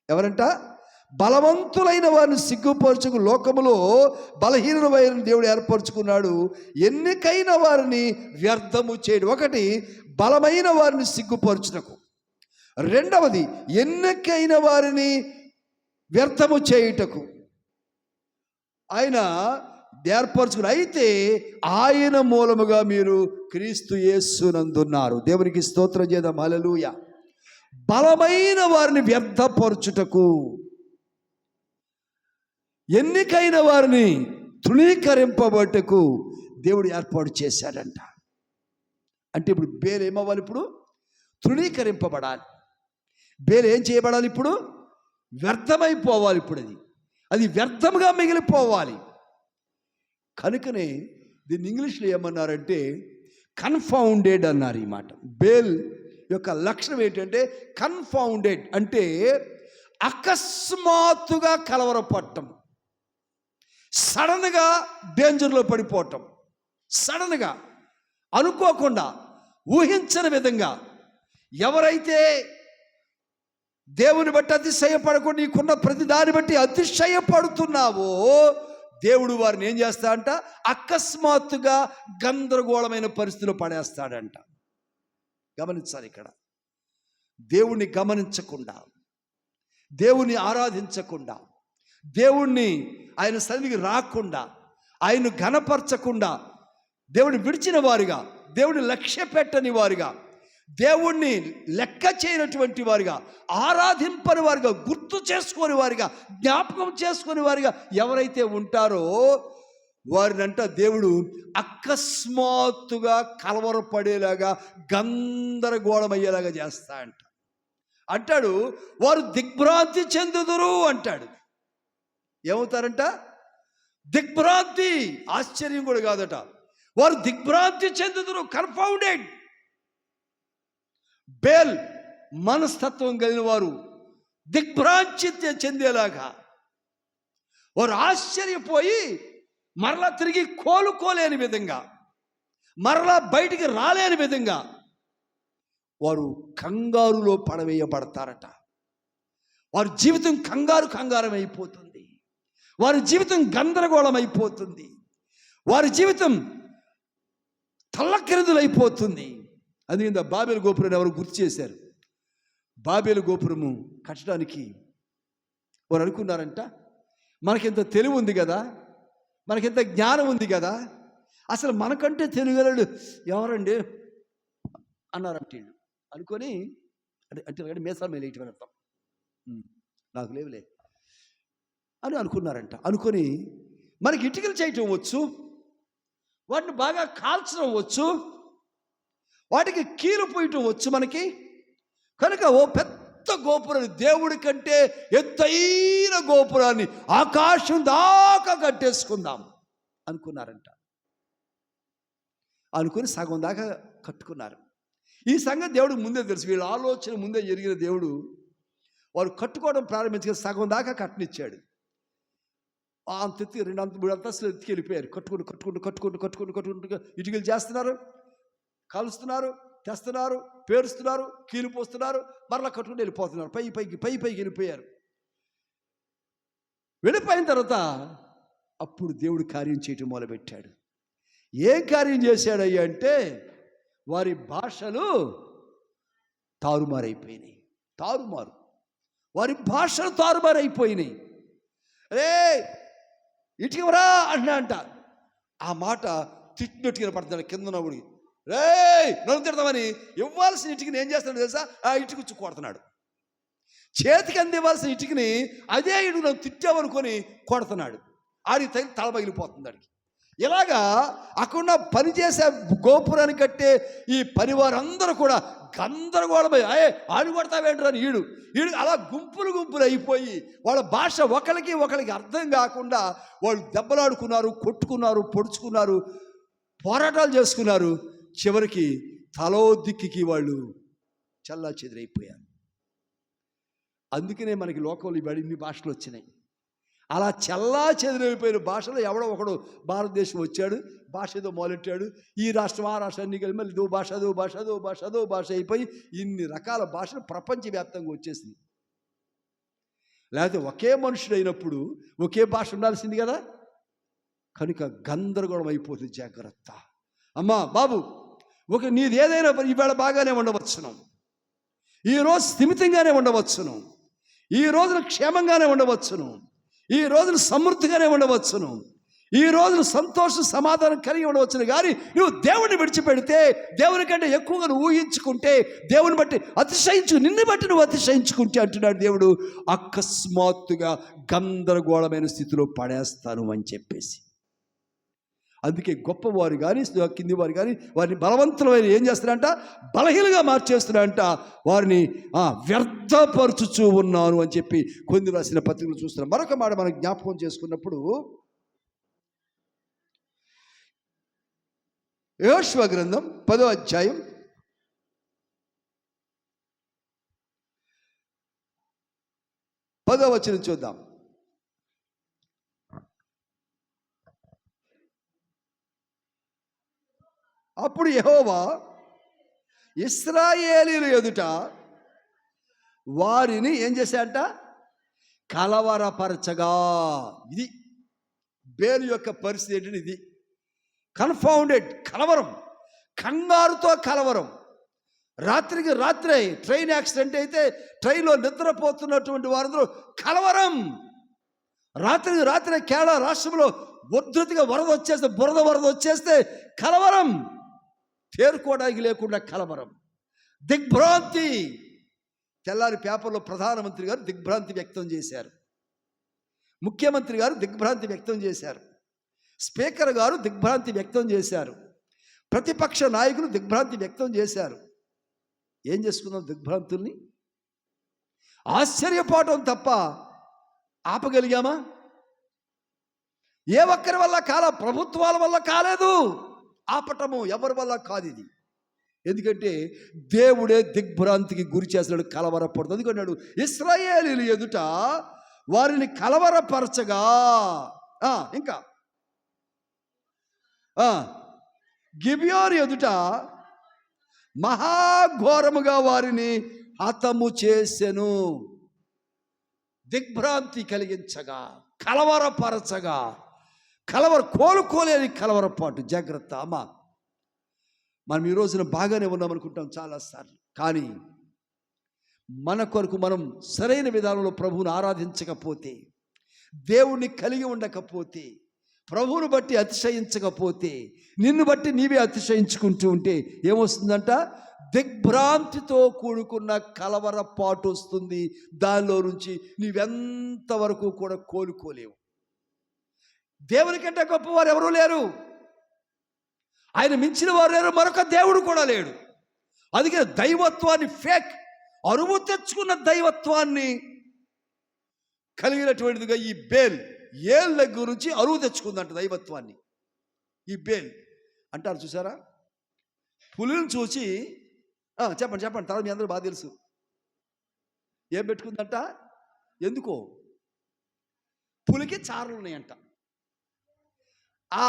Speaker 1: ఎవరంట? బలవంతులైన వారిని సిగ్గుపరచుకు లోకములో బలహీన వారిని దేవుడు ఏర్పరచుకున్నాడు. ఎన్నికైన వారిని వ్యర్థము చేయడు. ఒకటి బలమైన వారిని సిగ్గుపరచుటకు, రెండవది ఎన్నికైన వారిని వ్యర్థము చేయుటకు ఆయన ఏర్పరచుకుని. అయితే ఆయన మూలముగా మీరు క్రీస్తు యేసునందున్నారు. దేవునికి స్తోత్రం చేద్దాం. హల్లెలూయా. బలమైన వారిని వ్యర్థపరచుటకు, ఎన్నికైన వారిని తృణీకరింపబట్టుకు దేవుడు ఏర్పాటు చేశాడంట. అంటే ఇప్పుడు బేలు ఏమవ్వాలి? ఇప్పుడు తృణీకరింపబడాలి. బేలు ఏం చేయబడాలి? ఇప్పుడు వ్యర్థమైపోవాలి. ఇప్పుడు అది వ్యర్థంగా మిగిలిపోవాలి. కనుకనే దీన్ని ఇంగ్లీష్లో ఏమన్నారంటే కన్ఫౌండెడ్ అన్నారు. ఈ మాట బేల్ యొక్క లక్షణం ఏంటంటే కన్ఫౌండెడ్ అంటే అకస్మాత్తుగా కలవరపడటం, సడన్గా డేంజర్లో పడిపోవటం, సడన్గా అనుకోకుండా ఊహించని విధంగా. ఎవరైతే దేవుని బట్టి అతిశయపడకుండా నీకున్న ప్రతి దాన్ని బట్టి అతిశయపడుతున్నావో దేవుడు వారిని ఏం చేస్తాడంట? అకస్మాత్తుగా గందరగోళమైన పరిస్థితిలో పడేస్తాడంట. గమనించాలి. ఇక్కడ దేవుణ్ణి గమనించకుండా, దేవుణ్ణి ఆరాధించకుండా, దేవుణ్ణి ఆయన సన్నిధికి రాకుండా, ఆయన్ను ఘనపరచకుండా, దేవుడిని విడిచిన వారుగా, దేవుడిని లక్ష్య పెట్టని వారుగా, దేవుణ్ణి లెక్క చేయనటువంటి వారుగా, ఆరాధింపని వారుగా, గుర్తు చేసుకొని వారుగా, జ్ఞాపకం చేసుకొని వారుగా ఎవరైతే ఉంటారో వారినంట దేవుడు అకస్మాత్తుగా కలవరపడేలాగా గందరగోళమయ్యేలాగా చేస్తా అంటాడు. వారు దిగ్భ్రాంతి చెందుదురు అంటాడు. ఏమవుతారంట? దిగ్భ్రాంతి. ఆశ్చర్యం కూడా కాదట, వారు దిగ్భ్రాంతి చెందుదురు. కన్ఫౌండెడ్. బేల్ మనస్తత్వం కలిగిన వారు దిగ్భ్రాంతి చెందేలాగా, వారు ఆశ్చర్యపోయి మరలా తిరిగి కోలుకోలేని విధంగా మరలా బయటికి రాలేని విధంగా వారు కంగారులో పడవేయబడతారట. వారి జీవితం కంగారం అయిపోతుంది. వారి జీవితం గందరగోళం అయిపోతుంది. వారి జీవితం తల్లకిందులైపోతుంది. అందుకే బాబేలు గోపురాన్ని ఎవరు గుర్తు చేశారు. బాబేలు గోపురము కట్టడానికి వారు అనుకున్నారంట, మనకింత తెలివి ఉంది కదా, మనకింత జ్ఞానం ఉంది కదా, అసలు మనకంటే తెలియగలడు ఎవరండి అన్నారంట. వీళ్ళు అనుకొని అంటే మేసాల మీద వేయటం అర్థం, నాకు లేవులే అని అనుకున్నారంట. అనుకొని మనకి ఇటుకలు చేయటం వచ్చు, వాటిని బాగా కాల్చడం వచ్చు, వాటికి కీలు పోయటం వచ్చు మనకి, కనుక ఓ పెద్ద గోపురాన్ని, దేవుడి కంటే ఎత్తైన గోపురాన్ని ఆకాశం దాకా కట్టేసుకుందాం అనుకున్నారంట. అనుకుని సగం దాకా కట్టుకున్నారు. ఈ సంగతి దేవుడికి ముందే తెలుసు. వీళ్ళ ఆలోచన ముందే జరిగిన దేవుడు వారు కట్టుకోవడం ప్రారంభించిన సగం దాకా కట్టనిచ్చాడు. అంత ఎత్తి 2 అంత 3 అంతస్తులు ఎత్తికి వెళ్ళిపోయారు. కట్టుకుంటూ ఇటుకలు చేస్తున్నారు, కాలుస్తున్నారు, తెస్తున్నారు, పేరుస్తున్నారు, కీలు పోస్తున్నారు, మరలా కట్టుకుంటూ వెళ్ళిపోతున్నారు. పైకి వెళ్ళిపోయారు. వెళ్ళిపోయిన తర్వాత అప్పుడు దేవుడు కార్యం చేయటం మొదలుపెట్టాడు. ఏం కార్యం చేశాడయ్యా అంటే వారి భాషలు తారుమారైపోయినాయి. వారి భాషలు తారుమారైపోయినాయి. ఇటుకరా అంట. ఆ మాట తిట్టినట్టుగా పడుతున్నాడు కింద నవ్వుడికి. నన్ను తిడతామని ఇవ్వాల్సిన ఇటుకని ఏం చేస్తాడు తెలుసా? ఆ ఇటుకు కొడుతున్నాడు. చేతికి అందివ్వాల్సిన ఇటుకని అదే ఇటుకు నన్ను తిట్టామనుకొని కొడుతున్నాడు. ఆడికి తగిలి తల పగిలిపోతుంది ఆడికి. ఇలాగా అక్కడ పనిచేసే గోపురాన్ని కట్టే ఈ పనివారందరూ కూడా గందరగోళమై ఆడు కొడతావేంటారు అని ఈడు అలా గుంపులు అయిపోయి వాళ్ళ భాష ఒకరికి అర్థం కాకుండా వాళ్ళు దెబ్బలాడుకున్నారు, కొట్టుకున్నారు, పొడుచుకున్నారు, పోరాటాలు చేసుకున్నారు. చివరికి తలో దిక్కికి వాళ్ళు చల్లా చెదిరైపోయారు. అందుకనే మనకి లోకంలో ఇన్ని భాషలు వచ్చినాయి. అలా చల్లా చెదిరైపోయిన భాషలో ఎవడో ఒకడు భారతదేశం వచ్చాడు, భాష ఏదో మొదలెట్టాడు. ఈ రాష్ట్రం ఆ రాష్ట్రం అన్ని కలిసి మళ్ళీ దో భాష అయిపోయి ఇన్ని రకాల భాషలు ప్రపంచవ్యాప్తంగా వచ్చేసింది. లేకపోతే ఒకే మనుషుడు అయినప్పుడు ఒకే భాష ఉండాల్సింది కదా. కనుక గందరగోళం అయిపోతుంది. జాగ్రత్త అమ్మా బాబు. నీది ఏదైనా ఈవేళ బాగానే ఉండవచ్చును, ఈరోజు స్థిమితంగానే ఉండవచ్చును, ఈ రోజున క్షేమంగానే ఉండవచ్చును, ఈ రోజున సమృద్ధిగానే ఉండవచ్చును, ఈ రోజున సంతోషం సమాధానం కలిగి ఉండవచ్చును. కానీ నువ్వు దేవుని విడిచిపెడితే, దేవుని కంటే ఎక్కువగా నువ్వు ఊహించుకుంటే, దేవుని బట్టి నిన్ను బట్టి నువ్వు అతిశయించుకుంటే అంటున్నాడు దేవుడు, అకస్మాత్తుగా గందరగోళమైన స్థితిలో పడేస్తాను అని చెప్పేసి. అందుకే గొప్పవారు కానీ కింది వారు కానీ వారిని బలవంతులమైన ఏం చేస్తున్నారంట? బలహీనంగా మార్చేస్తున్నారంట. వారిని వ్యర్థపరచుచూ ఉన్నాను అని చెప్పి కొన్ని రాసిన పత్రికలు చూస్తున్నాం. మరొక మాట మనం జ్ఞాపకం చేసుకున్నప్పుడు యెహోషువ గ్రంథం 10వ అధ్యాయం 10వ వచనం చూద్దాం. అప్పుడు యెహోవా ఇశ్రాయేలీయుల ఎదుట వారిని ఏం చేశాడంట? కలవరపరచగా. ఇది బేలు యొక్క పరిస్థితి ఏంటంటే ఇది కన్ఫౌండెడ్, కలవరం, కంగారుతో కలవరం. రాత్రికి రాత్రే ట్రైన్ యాక్సిడెంట్ అయితే ట్రైన్లో నిద్రపోతున్నటువంటి వారందరూ కలవరం. రాత్రికి రాత్రే కేరళ రాష్ట్రంలో ఉధృతిగా బురద వరద వచ్చేస్తే కలవరం. తేరుకోవడానికి లేకుండా కలవరం, దిగ్భ్రాంతి. తెల్లారి పేపర్లో ప్రధానమంత్రి గారు దిగ్భ్రాంతి వ్యక్తం చేశారు, ముఖ్యమంత్రి గారు దిగ్భ్రాంతి వ్యక్తం చేశారు, స్పీకర్ గారు దిగ్భ్రాంతి వ్యక్తం చేశారు, ప్రతిపక్ష నాయకులు దిగ్భ్రాంతి వ్యక్తం చేశారు. ఏం చేసుకుందాం? దిగ్భ్రాంతుల్ని ఆశ్చర్యపోవటం తప్ప ఆపగలిగామా? ఏ ఒక్కరి వల్ల ప్రభుత్వాల వల్ల కాలేదు. ఆపటము ఎవరి వల్ల కాదు ఇది. ఎందుకంటే దేవుడే దిగ్భ్రాంతికి గురి చేస్తున్నాడు, కలవరపడుతుంది. అందుకన్నాడు ఇశ్రాయేలీయుల ఎదుట వారిని కలవరపరచగా, ఇంకా గిబియోను ఎదుట మహాఘోరముగా వారిని హతము చేసెను. దిగ్భ్రాంతి కలిగించగా, కలవరపరచగా, కోలుకోలేని కలవరపాటు. జాగ్రత్త అమ్మా. మనం ఈ రోజున బాగానే ఉన్నాం అనుకుంటాం చాలాసార్లు, కానీ మన కొరకు మనం సరైన విధానంలో ప్రభువుని ఆరాధించకపోతే, దేవుణ్ణి కలిగి ఉండకపోతే, ప్రభువును బట్టి అతిశయించకపోతే, నిన్ను బట్టి నీవే అతిశయించుకుంటూ ఉంటే ఏమొస్తుందంట? దిగ్భ్రాంతితో కూడుకున్న కలవరపాటు వస్తుంది. దానిలో నుంచి నీవెంతవరకు కూడా కోలుకోలేవు. దేవునికంటే గొప్పవారు ఎవరూ లేరు. ఆయన మించిన వారు లేరు. మరొక దేవుడు కూడా లేడు. అందుకే దైవత్వాన్ని ఫేక్, అరువు తెచ్చుకున్న దైవత్వాన్ని కలిగినటువంటిదిగా ఈ బేల్, ఏళ్ళ దగ్గర నుంచి అరువు తెచ్చుకుందంట దైవత్వాన్ని. ఈ బేల్ అంటారు చూసారా? పులిని చూసి చెప్పండి తర్వాత మీ అందరూ బాగా తెలుసు. ఏం పెట్టుకుందంట? ఎందుకో పులికి చారలు ఉన్నాయంట. ఆ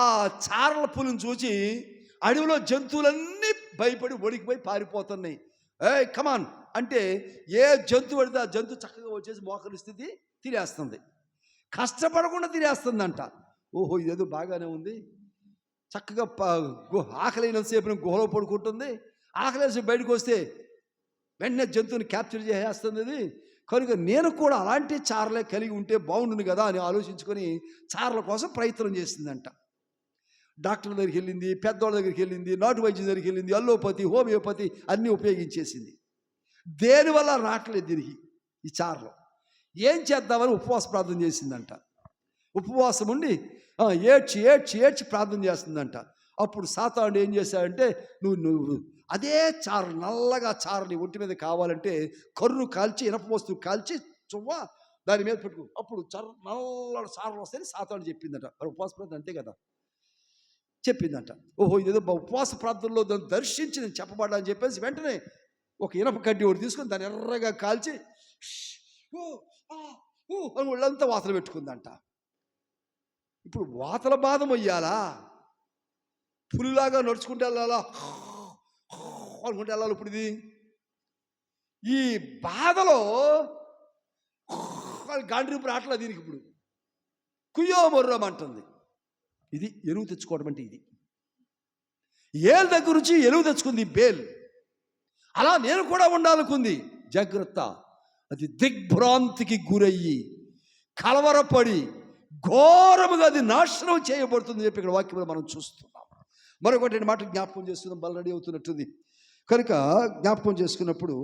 Speaker 1: చారల పులిని చూసి అడవిలో జంతువులన్నీ భయపడి ఒడికిపోయి పారిపోతున్నాయి. ఏయ్ కమాన్ అంటే ఏ జంతువు పడితే ఆ జంతువు చక్కగా వచ్చేసి మోకరిస్తుంది, తినేస్తుంది. కష్టపడకుండా తినేస్తుందంట. ఓహో, ఇదేదో బాగానే ఉంది. చక్కగా ఆకలినంతసేపు గుహలో పడుకుంటుంది. ఆకలేసి బయటకు వస్తే వెంటనే జంతువుని క్యాప్చర్ చేసేస్తుంది. అది కనుక నేను కూడా అలాంటి చారలే కలిగి ఉంటే బాగుండును కదా అని ఆలోచించుకొని చారల కోసం ప్రయత్నం చేసిందంట. డాక్టర్ దగ్గరికి వెళ్ళింది, పెద్దవాళ్ళ దగ్గరికి వెళ్ళింది, నాటు వైద్యం దగ్గరికి వెళ్ళింది, అల్లోపతి, హోమియోపతి అన్నీ ఉపయోగించేసింది. దేనివల్ల రావట్లేదు తిరిగి ఈ చారలు. ఏం చేద్దామని ఉపవాస ప్రార్థన చేసిందంట. ఉపవాసం ఉండి ఏడ్చి ఏడ్చి ఏడ్చి ప్రార్థన చేస్తుందంట. అప్పుడు సాతానుడు ఏం చేశాడంటే, నువ్వు అదే చారు, నల్లగా చారు నీ ఒంటి మీద కావాలంటే కర్రు కాల్చి, ఇనప వస్తువు కాల్చి చువ్వ దాని మీద పెట్టుకో, అప్పుడు నల్ల చారులు వస్తాయని సాతానుడు చెప్పిందట. మరి ఉపవాస ప్రార్థన అంతే కదా, చెప్పిందంట. ఓహో, ఇదేదో ఉపవాస ప్రార్థనలో దాన్ని దర్శించి నేను చెప్పబడ్డా అని చెప్పేసి వెంటనే ఒక ఇనప కడ్డీ ఒకటి తీసుకొని దాన్ని ఎర్రగా కాల్చి అని ఒళ్ళంతా వాతలు పెట్టుకుందంట. ఇప్పుడు వాతల బాధ మొయ్యాలా? పులిలాగా నడుచుకుంటే వెళ్ళాలా? అనుకుంటే వెళ్ళాలి. ఇప్పుడు ఇది ఈ బాధలో గాండ్రింపు రాట్లా దీనికి. ఇప్పుడు కుయ్యో మొర్రమంటుంది. ఇది ఎరువు తెచ్చుకోవడం అంటే ఇది. ఏళ్ళ దగ్గర నుంచి ఎరువు తెచ్చుకుంది బేల్. అలా నేను కూడా ఉండాలనుకుంది. జాగ్రత్త, అది దిగ్భ్రాంతికి గురయ్యి కలవరపడి ఘోరముగా అది నాశనం చేయబడుతుంది చెప్పి ఇక్కడ వాక్యంలో మనం చూస్తున్నాం. మరొకటి మాట జ్ఞాపకం చేస్తున్నాం, బల్ల రెడీ అవుతున్నట్టుంది కనుక జ్ఞాపకం చేసుకున్నప్పుడు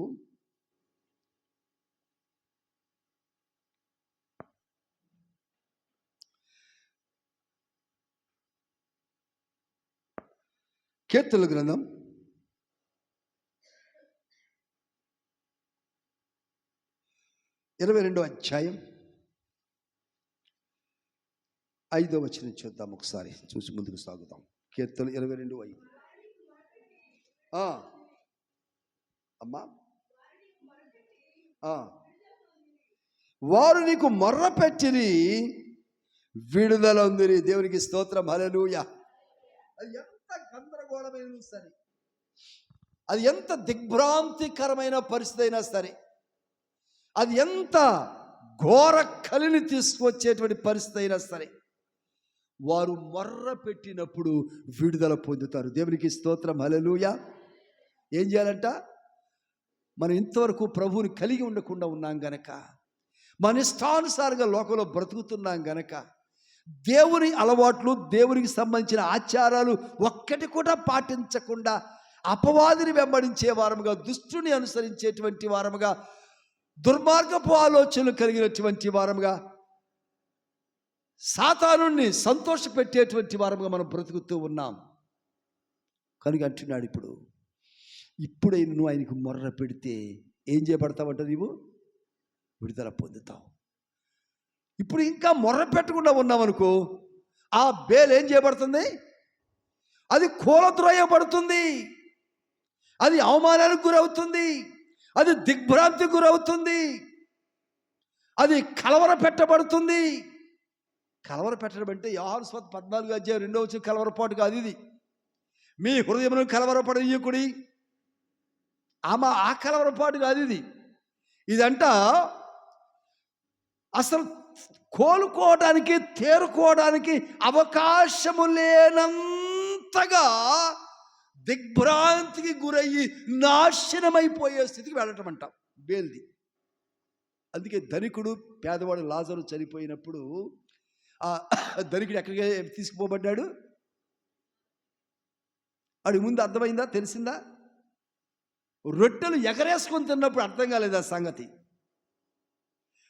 Speaker 1: కీర్తనల గ్రంథం 22వ అధ్యాయం 5వ వచనం చూద్దాం. ఒకసారి చూసి ముందుకు సాగుదాం. కీర్తనలు 22:5. అమ్మా, వారు నీకు మొర్ర పెట్టిరి, విడుదల ఉందిరి. దేవునికి స్తోత్రం, హల్లెలూయా. అది ఎంత గందరగోళమైన సరే, అది ఎంత దిగ్భ్రాంతికరమైన పరిస్థితి అయినా సరే, అది ఎంత ఘోర కలిని తీసుకువచ్చేటువంటి పరిస్థితి అయినా సరే, వారు మొర్ర పెట్టినప్పుడు విడుదల పొందుతారు. దేవునికి స్తోత్రం, హల్లెలూయా. ఏం చేయాలంట? మనం ఇంతవరకు ప్రభువుని కలిగి ఉండకుండా ఉన్నాం గనక, మన ఇష్టానుసారంగా లోకంలో బ్రతుకుతున్నాం గనక, దేవుని అలవాట్లు, దేవునికి సంబంధించిన ఆచారాలు ఒక్కటి కూడా పాటించకుండా అపవాదిని వెంబడించే వారముగా, దుష్టుని అనుసరించేటువంటి వారముగా, దుర్మార్గపు ఆలోచనలు కలిగినటువంటి వారముగా, సాతానుని సంతోషపెట్టేటువంటి వారముగా మనం బ్రతుకుతూ ఉన్నాం. కనుక అంటున్నాడు, ఇప్పుడే నువ్వు ఆయనకు మొర్ర పెడితే ఏం చేయబడతావంట? నీవు విడుదల పొందుతావు. ఇప్పుడు ఇంకా మొర్ర పెట్టకుండా ఉన్నావనుకో, ఆ బేల్ ఏం చేయబడుతుంది? అది కూలద్రోయబడుతుంది, అది అవమానానికి గురవుతుంది, అది దిగ్భ్రాంతికి గురవుతుంది, అది కలవర పెట్టబడుతుంది. కలవర పెట్టడం అంటే యోహాను సువార్త 14వ అధ్యాయం 2వ వచనం కలవరపాటు కాదు. ఇది మీ హృదయమును కలవరపడనీయకుడి. ఆమె ఆ కలవరపాటు కాదు ఇది. ఇదంట అసలు కోలుకోవడానికి, తేరుకోవడానికి అవకాశము లేనంతగా దిగ్భ్రాంతికి గురయ్యి నాశనమైపోయే స్థితికి వెళ్ళటం అంట బేల్ది. అందుకే ధనికుడు, పేదవాడు లాజరు చనిపోయినప్పుడు ఆ ధనికుడు ఎక్కడికి తీసుకుపోబడ్డాడు? వాడి ముందు అర్థమైందా? తెలిసిందా? రొట్టెలు ఎగరేసుకొని తిన్నప్పుడు అర్థం కాలేదు ఆ సంగతి.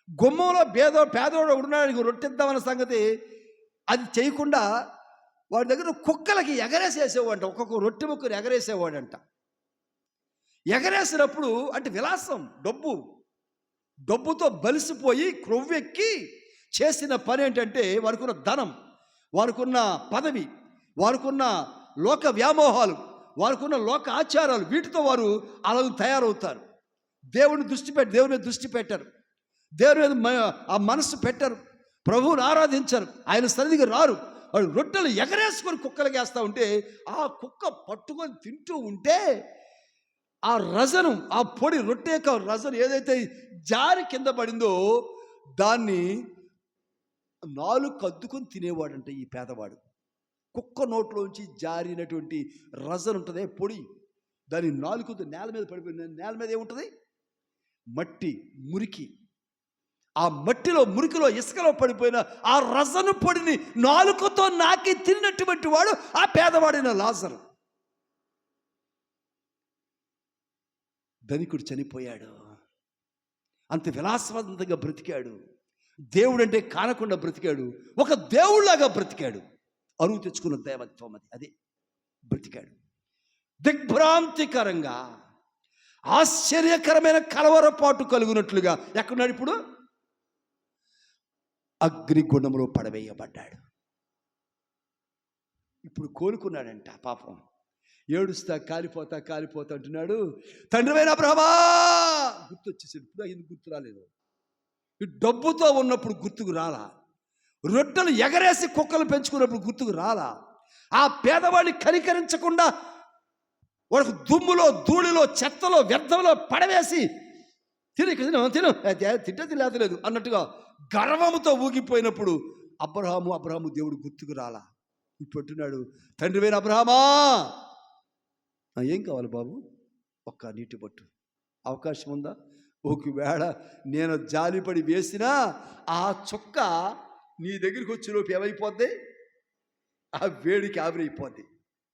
Speaker 1: గుమ్మంలో పేదోడు ఉన్నాడు, రొట్టెద్దామన్న సంగతి అది చేయకుండా వాడి దగ్గర కుక్కలకి ఎగరేసేసేవాడంట. ఒక్కొక్క రొట్టె ముక్కలు ఎగరేసేవాడంట. ఎగరేసినప్పుడు అంటే విలాసం, డబ్బుతో బలిసిపోయి క్రొవ్వెక్కి చేసిన పని ఏంటంటే, వారికున్న ధనం, వారికున్న పదవి, వారికున్న లోక వ్యామోహాలు, వారికున్న లోక ఆచారాలు, వీటితో వారు అలా తయారవుతారు. దేవుని మీద దృష్టి పెట్టరు, దేవుని మీద ఆ మనస్సు పెట్టరు, ప్రభువుని ఆరాధించరు, ఆయన సన్నిధికి రారు. వాడు రొట్టెలు ఎగరేసుకొని కుక్కలకి వేస్తూ ఉంటే ఆ కుక్క పట్టుకొని తింటూ ఉంటే ఆ రజను, ఆ పొడి రొట్టె యొక్క రజను ఏదైతే జారి కింద పడిందో దాన్ని నాలుగు అద్దుకొని తినేవాడంట ఈ పేదవాడు. కుక్క నోట్లోంచి జారినటువంటి రజను ఉంటుంది పొడి, దాని నాలుగు నేల మీద పడిపోయింది. నేల మీద ఏముంటుంది? మట్టి, మురికి. ఆ మట్టిలో, మురికిలో, ఇసుకలో పడిపోయిన ఆ రజను పొడిని నాలుకతో నాకి తిన్నటువంటి వాడు ఆ పేదవాడైన లాజరు. ధనికుడు చనిపోయాడు, అంత విలాసవంతంగా బ్రతికాడు, దేవుడంటే కానకుండా బ్రతికాడు, ఒక దేవుళ్లాగా బ్రతికాడు. అరువు తెచ్చుకున్న దైవత్వం అదే బ్రతికాడు. దిగ్భ్రాంతికరంగా, ఆశ్చర్యకరమైన కలవరపాటు కలుగునట్లుగా ఎక్కడున్నాడు ఇప్పుడు? అగ్నిగుండంలో పడవేయబడ్డాడు. ఇప్పుడు కోలుకున్నాడంట. పాపం ఏడుస్తా కాలిపోతా అంటున్నాడు. తండ్రివైన అబ్రహామా గుర్తొచ్చేసాడు. ఇప్పుడు ఎందుకు గుర్తు రాలేదు? ఈ డబ్బుతో ఉన్నప్పుడు గుర్తుకు రాలా, రొట్టెలు ఎగరేసి కుక్కలు పెంచుకున్నప్పుడు గుర్తుకు రాలా, ఆ పేదవాడిని కనికరించకుండా వాడికి దుమ్ములో, ధూళిలో, చెత్తలో, వ్యర్థంలో పడవేసి తింటే లేదు అన్నట్టుగా గర్వముతో ఊగిపోయినప్పుడు అబ్రహాము దేవుడు గుర్తుకు రాలా. ఇప్పుడు అంటున్నాడు, తండ్రివైన అబ్రహామా ఏం కావాలి బాబు? ఒక్క నీటి బొట్టు అవకాశం ఉందా? ఒకవేళ నేను జాలిపడి వేసినా ఆ చుక్క నీ దగ్గరికి వచ్చేలోపు ఏమైపోద్ది? ఆ వేడికి ఆవిరైపోద్ది.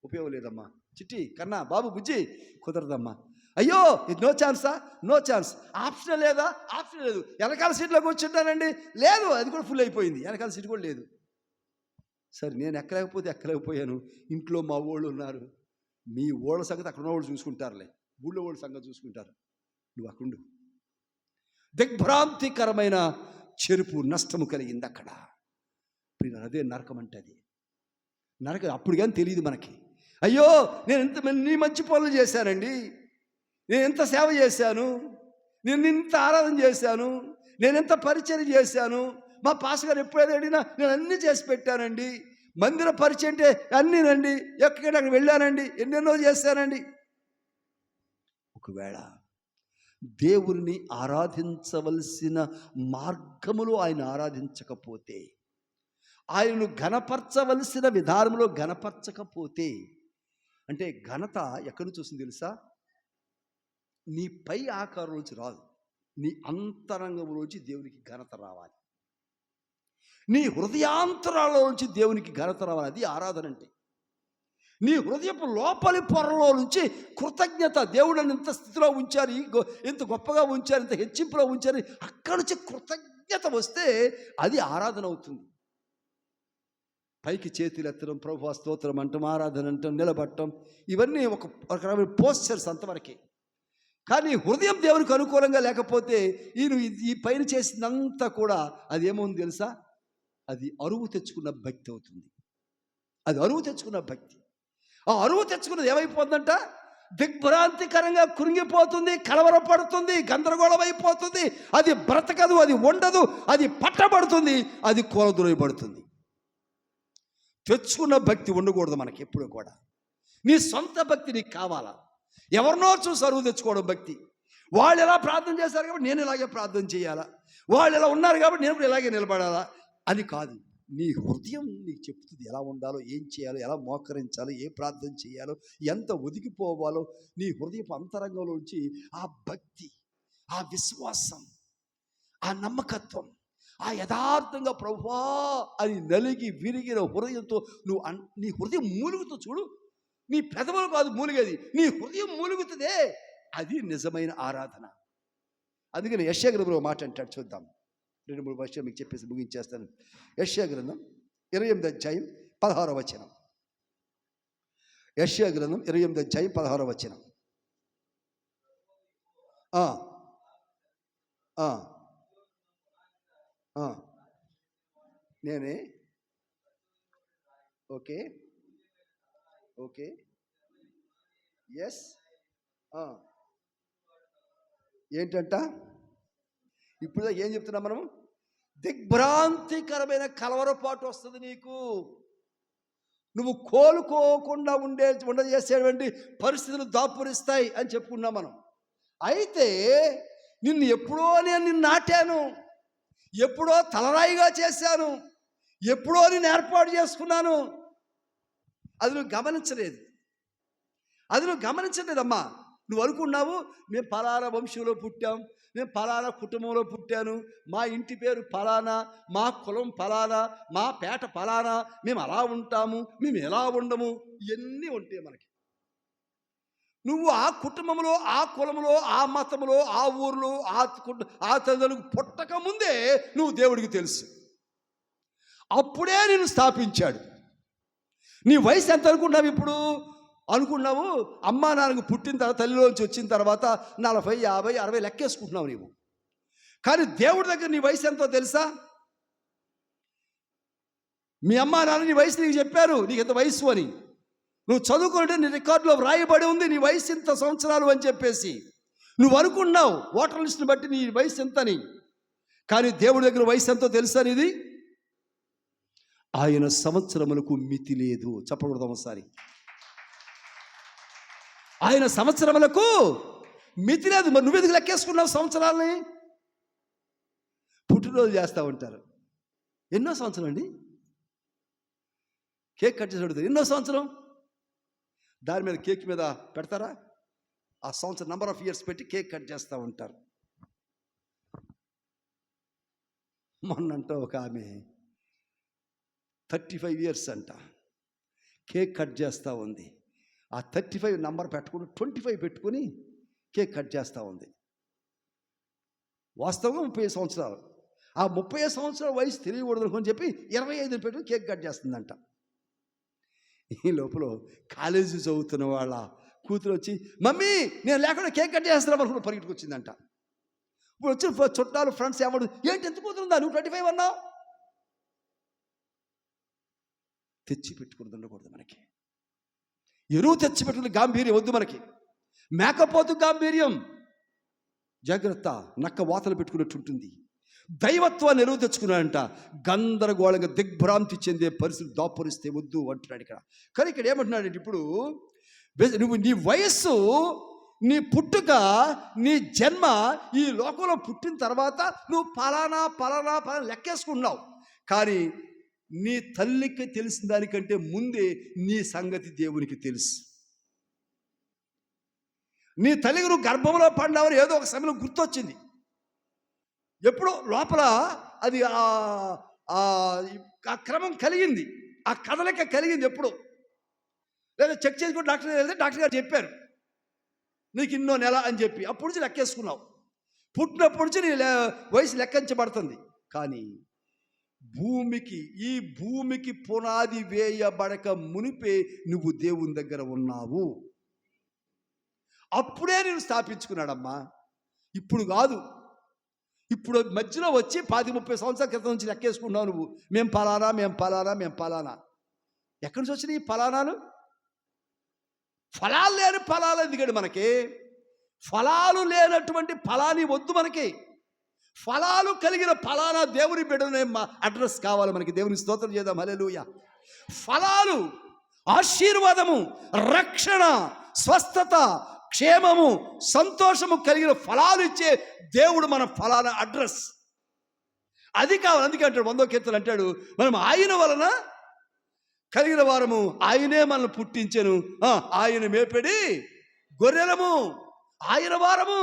Speaker 1: ఉపయోగం లేదమ్మా. చిట్టి, కన్నా, బాబు, బుజ్జి, కుదరదమ్మా. అయ్యో ఇది నో ఛాన్సా? No chance. ఆప్షన్ లేదా? ఆప్షన్ లేదు. వెనకాల సీట్లో కూర్చుంటానండి, లేదు, అది కూడా ఫుల్ అయిపోయింది, వెనకాల సీట్ కూడా లేదు. సరే నేను ఎక్కలేకపోయాను, ఇంట్లో మా వాళ్ళు ఉన్నారు, మీ ఓళ్ళ సంగతి అక్కడ ఉన్న వాళ్ళు చూసుకుంటారులే, ఊళ్ళో వాళ్ళ సంగతి చూసుకుంటారు, నువ్వు అక్కడుండు. దిగ్భ్రాంతికరమైన చెరుపు, నష్టము కలిగింది అక్కడ. అదే నరకం అంటే. అది నరకం. అప్పుడు కానీ తెలియదు మనకి. అయ్యో నేను నీ మంచి పనులు చేశానండి, నేను ఎంత సేవ చేశాను, నేను ఇంత ఆరాధన చేశాను, నేను ఎంత పరిచయం చేశాను, మా పాస్ గారు ఎప్పుడైతే అడిగినా నేను అన్నీ చేసి పెట్టానండి, మందిర పరిచయం అంటే అన్నీనండి, ఎక్కడికైనా అక్కడ వెళ్ళానండి, ఎన్నెన్నో చేశానండి. ఒకవేళ దేవుని ఆరాధించవలసిన మార్గములో ఆయన ఆరాధించకపోతే, ఆయనను ఘనపరచవలసిన విధానంలో ఘనపరచకపోతే, అంటే ఘనత ఎక్కడి నుంచి వస్తుంది తెలుసా? నీ పై ఆకారంలోంచి రాదు, నీ అంతరంగంలోంచి దేవునికి ఘనత రావాలి, నీ హృదయాంతరాలలోంచి దేవునికి ఘనత రావాలి. అది ఆరాధన అంటే. నీ హృదయపు లోపలి పొరలో నుంచి కృతజ్ఞత, దేవుడిని ఇంత స్థితిలో ఉంచారు, ఇంత గొప్పగా ఉంచారు, ఇంత హెచ్చింపులో ఉంచారు, అక్కడి నుంచి కృతజ్ఞత వస్తే అది ఆరాధన అవుతుంది. పైకి చేతులు ఎత్తడం, ప్రభువా స్తోత్రం అంటాం, ఆరాధన అంటాం, నిలబడటం, ఇవన్నీ ఒక రకమైన పోస్చర్స్ అంతవరకే. కానీ హృదయం దేవునికి అనుకూలంగా లేకపోతే ఈ పైన చేసినంతా కూడా అది ఏమవుతుంది తెలుసా? అది అరువు తెచ్చుకున్న భక్తి అవుతుంది. అది అరువు తెచ్చుకున్న భక్తి. ఆ అరువు తెచ్చుకున్నది ఏమైపోతుందంట? దిగ్భ్రాంతికరంగా కృంగిపోతుంది, కలవరపడుతుంది, గందరగోళం అయిపోతుంది, అది బ్రతకదు, అది ఉండదు, అది పట్టబడుతుంది, అది కూలద్రోయబడుతుంది. తెచ్చుకున్న భక్తి ఉండకూడదు మనకి ఎప్పుడు కూడా. నీ సొంత భక్తి నీకు కావాలా? ఎవరినో చూసి అరువు తెచ్చుకోవడం భక్తి. వాళ్ళు ఎలా ప్రార్థన చేశారు కాబట్టి నేను ఇలాగే ప్రార్థన చేయాలా, వాళ్ళు ఎలా ఉన్నారు కాబట్టి నేను కూడా ఇలాగే నిలబడాలా అని కాదు. నీ హృదయం నీకు చెప్తుంది ఎలా ఉండాలో, ఏం చేయాలో, ఎలా మోకరించాలో, ఏ ప్రార్థన చేయాలో, ఎంత ఒదిగిపోవాలో. నీ హృదయపు అంతరంగంలోంచి ఆ భక్తి, ఆ విశ్వాసం, ఆ నమ్మకత్వం, ఆ యథార్థంగా ప్రభువా అని నలిగి విరిగిన హృదయంతో నువ్వు నీ హృదయం మూలుగుతూ చూడు. నీ పెదవులు కాదు మూలిగేది, నీ హృదయం మూలుగుతుందే, అది నిజమైన ఆరాధన. అందుకని యెషయా గ్రంథంలో మాట అంటాడు, చూద్దాం. 2-3 వర్షాలు మీకు చెప్పేసి ముగించేస్తాను. యెషయా గ్రంథం 28వ అధ్యాయం 16వ వచనం. యెషయా గ్రంథం 28వ అధ్యాయం 16వ వచనం. నేనే ఓకే ఓకే ఎస్. ఏంటంట ఇప్పుడు ఏం చెప్తున్నాం మనం? దిగ్భ్రాంతికరమైన కలవరపాటు వస్తుంది నీకు. నువ్వు కోలుకోకుండా ఉండజేసేటువంటి పరిస్థితులు దాపురిస్తాయి అని చెప్పుకున్నాం మనం. అయితే నిన్ను ఎప్పుడో నేను నాటాను, ఎప్పుడో తలరాయిగా చేశాను, ఎప్పుడో నేను ఏర్పాటు చేసుకున్నాను. అది నువ్వు గమనించలేదమ్మా. నువ్వు అనుకున్నావు మేము పలానా వంశంలో పుట్టాం, నేను పలానా కుటుంబంలో పుట్టాను, మా ఇంటి పేరు పలానా, మా కులం పలానా, మా పేట పలానా, మేము అలా ఉంటాము, మేము ఎలా ఉండము, ఇవన్నీ ఉంటాయి మనకి. నువ్వు ఆ కుటుంబంలో, ఆ కులంలో, ఆ మతంలో, ఆ ఊరిలో, ఆ తల్లిదండ్రులకు పుట్టక ముందే నువ్వు దేవుడికి తెలుసు. అప్పుడే నేను స్థాపించాడు. నీ వయసు ఎంత అనుకున్నావు ఇప్పుడు? అనుకున్నావు అమ్మా నాన్నకు పుట్టిన తర్వాత, తల్లిలోంచి వచ్చిన తర్వాత 40, 50, 60 లెక్కేసుకుంటున్నావు నీవు. కానీ దేవుడి దగ్గర నీ వయసు ఎంతో తెలుసా? మీ అమ్మా నాన్న నీ వయసు నీకు చెప్పారు, నీకు ఎంత వయసు అని. నువ్వు చదువుకుంటే నీ రికార్డులో వ్రాయబడి ఉంది నీ వయసు ఇంత సంవత్సరాలు అని చెప్పేసి. నువ్వు అనుకున్నావు ఓటర్ లిస్టుని బట్టి నీ వయసు ఎంతని. కానీ దేవుడి దగ్గర వయసు ఎంతో తెలుసా నీది? ఆయన సంవత్సరములకు మితి లేదు. చెప్పకూడదు ఒకసారి. ఆయన సంవత్సరములకు మితి లేదు. మరి నువ్వెందుకు లెక్కేసుకున్నావు సంవత్సరాలని? పుట్టినరోజు చేస్తూ ఉంటారు. ఎన్నో సంవత్సరం అండి? కేక్ కట్ చేసి పెడతారు. ఎన్నో సంవత్సరం? దాని మీద కేక్ మీద పెడతారా? ఆ సంవత్సరం నెంబర్ ఆఫ్ ఇయర్స్ పెట్టి కేక్ కట్ చేస్తూ ఉంటారు. మొన్నంట ఒక ఆమె 35 ఇయర్స్ అంట కేక్ కట్ చేస్తూ ఉంది. ఆ 35 నంబర్ పెట్టుకుని 25 పెట్టుకుని కేక్ కట్ చేస్తూ ఉంది. వాస్తవంగా 30 సంవత్సరాలు. ఆ 30 సంవత్సరాల వయసు తెలియకూడదు అని చెప్పి 25 పెట్టుకుని కేక్ కట్ చేస్తుందంట. ఈ లోపల కాలేజీ చదువుతున్న వాళ్ళ కూతురు వచ్చి, మమ్మీ నేను లేకుండా కేక్ కట్ చేస్తున్నాం అనుకుని పరిగెట్టుకు వచ్చిందంట. ఇప్పుడు వచ్చిన చుట్టాలు, ఫ్రెండ్స్ ఏమడు, ఏంటి ఎంత కూతురుందా నువ్వు 25 అన్నావు? తెచ్చి పెట్టుకుని ఉండకూడదు మనకి. ఎరువు తెచ్చిపెట్టుకుని గాంభీర్యం వద్దు మనకి. మేకపోతు గాంభీర్యం జాగ్రత్త, నక్క వాతలు పెట్టుకున్నట్టు ఉంటుంది. దైవత్వాన్ని ఎరువు తెచ్చుకున్నాడంట. గందరగోళంగా దిగ్భ్రాంతి చెందే పరిస్థితి దాపురిస్తే వద్దు అంటున్నాడు ఇక్కడ. కానీ ఇక్కడ ఏమంటున్నాడంటే, ఇప్పుడు నువ్వు నీ వయస్సు, నీ పుట్టుక, నీ జన్మ, ఈ లోకంలో పుట్టిన తర్వాత నువ్వు పలానా పలానా పలానా లెక్కేసుకున్నావు. కానీ నీ తల్లికి తెలిసిన దానికంటే ముందే నీ సంగతి దేవునికి తెలుసు. నీ తల్లికి నువ్వు గర్భంలో పడినావని ఏదో ఒక సమయంలో గుర్తొచ్చింది. ఎప్పుడో లోపల అది ఆ క్రమం కలిగింది, ఆ కదలిక కలిగింది ఎప్పుడో. లేదా చెక్ చేసుకుని డాక్టర్ వెళ్తే డాక్టర్ గారు చెప్పారు నీకు ఇన్నో నెల అని చెప్పి. అప్పటి నుంచి లెక్కేసుకున్నావు. పుట్టినప్పటి నుంచి నీ వయసు లెక్కించబడుతుంది. కానీ ఈ భూమికి పునాది వేయబడక మునిపే నువ్వు దేవుని దగ్గర ఉన్నావు. అప్పుడే నేను స్థాపించుకున్నాడమ్మా, ఇప్పుడు కాదు. ఇప్పుడు మధ్యలో వచ్చి 10-30 సంవత్సరాల క్రితం నుంచి లెక్కేసుకున్నావు నువ్వు. మేము పలానా. ఎక్కడి నుంచి వచ్చినాయి ఈ ఫలానాలు? ఫలాలు లేని ఫలాలు ఎందుకండి మనకి? ఫలాలు లేనటువంటి ఫలాని వద్దు మనకి. ఫలాలు కలిగిన ఫలానా దేవుని బిడ్డనే అడ్రస్ కావాలి మనకి. దేవుని స్తోత్రం చేద్దాం. హల్లెలూయా. ఫలాలు ఆశీర్వాదము, రక్షణ, స్వస్థత, క్షేమము, సంతోషము కలిగిన ఫలాలు ఇచ్చే దేవుడు మన ఫలాల అడ్రస్. అది కావాలి. అందుకే అంటాడు 100వ కీర్తన అంటాడు, మనం ఆయన వలన కలిగిన వారము, ఆయనే మనల్ని పుట్టించెను, ఆయన మేపెడి గొర్రెలము, ఆయన వారము.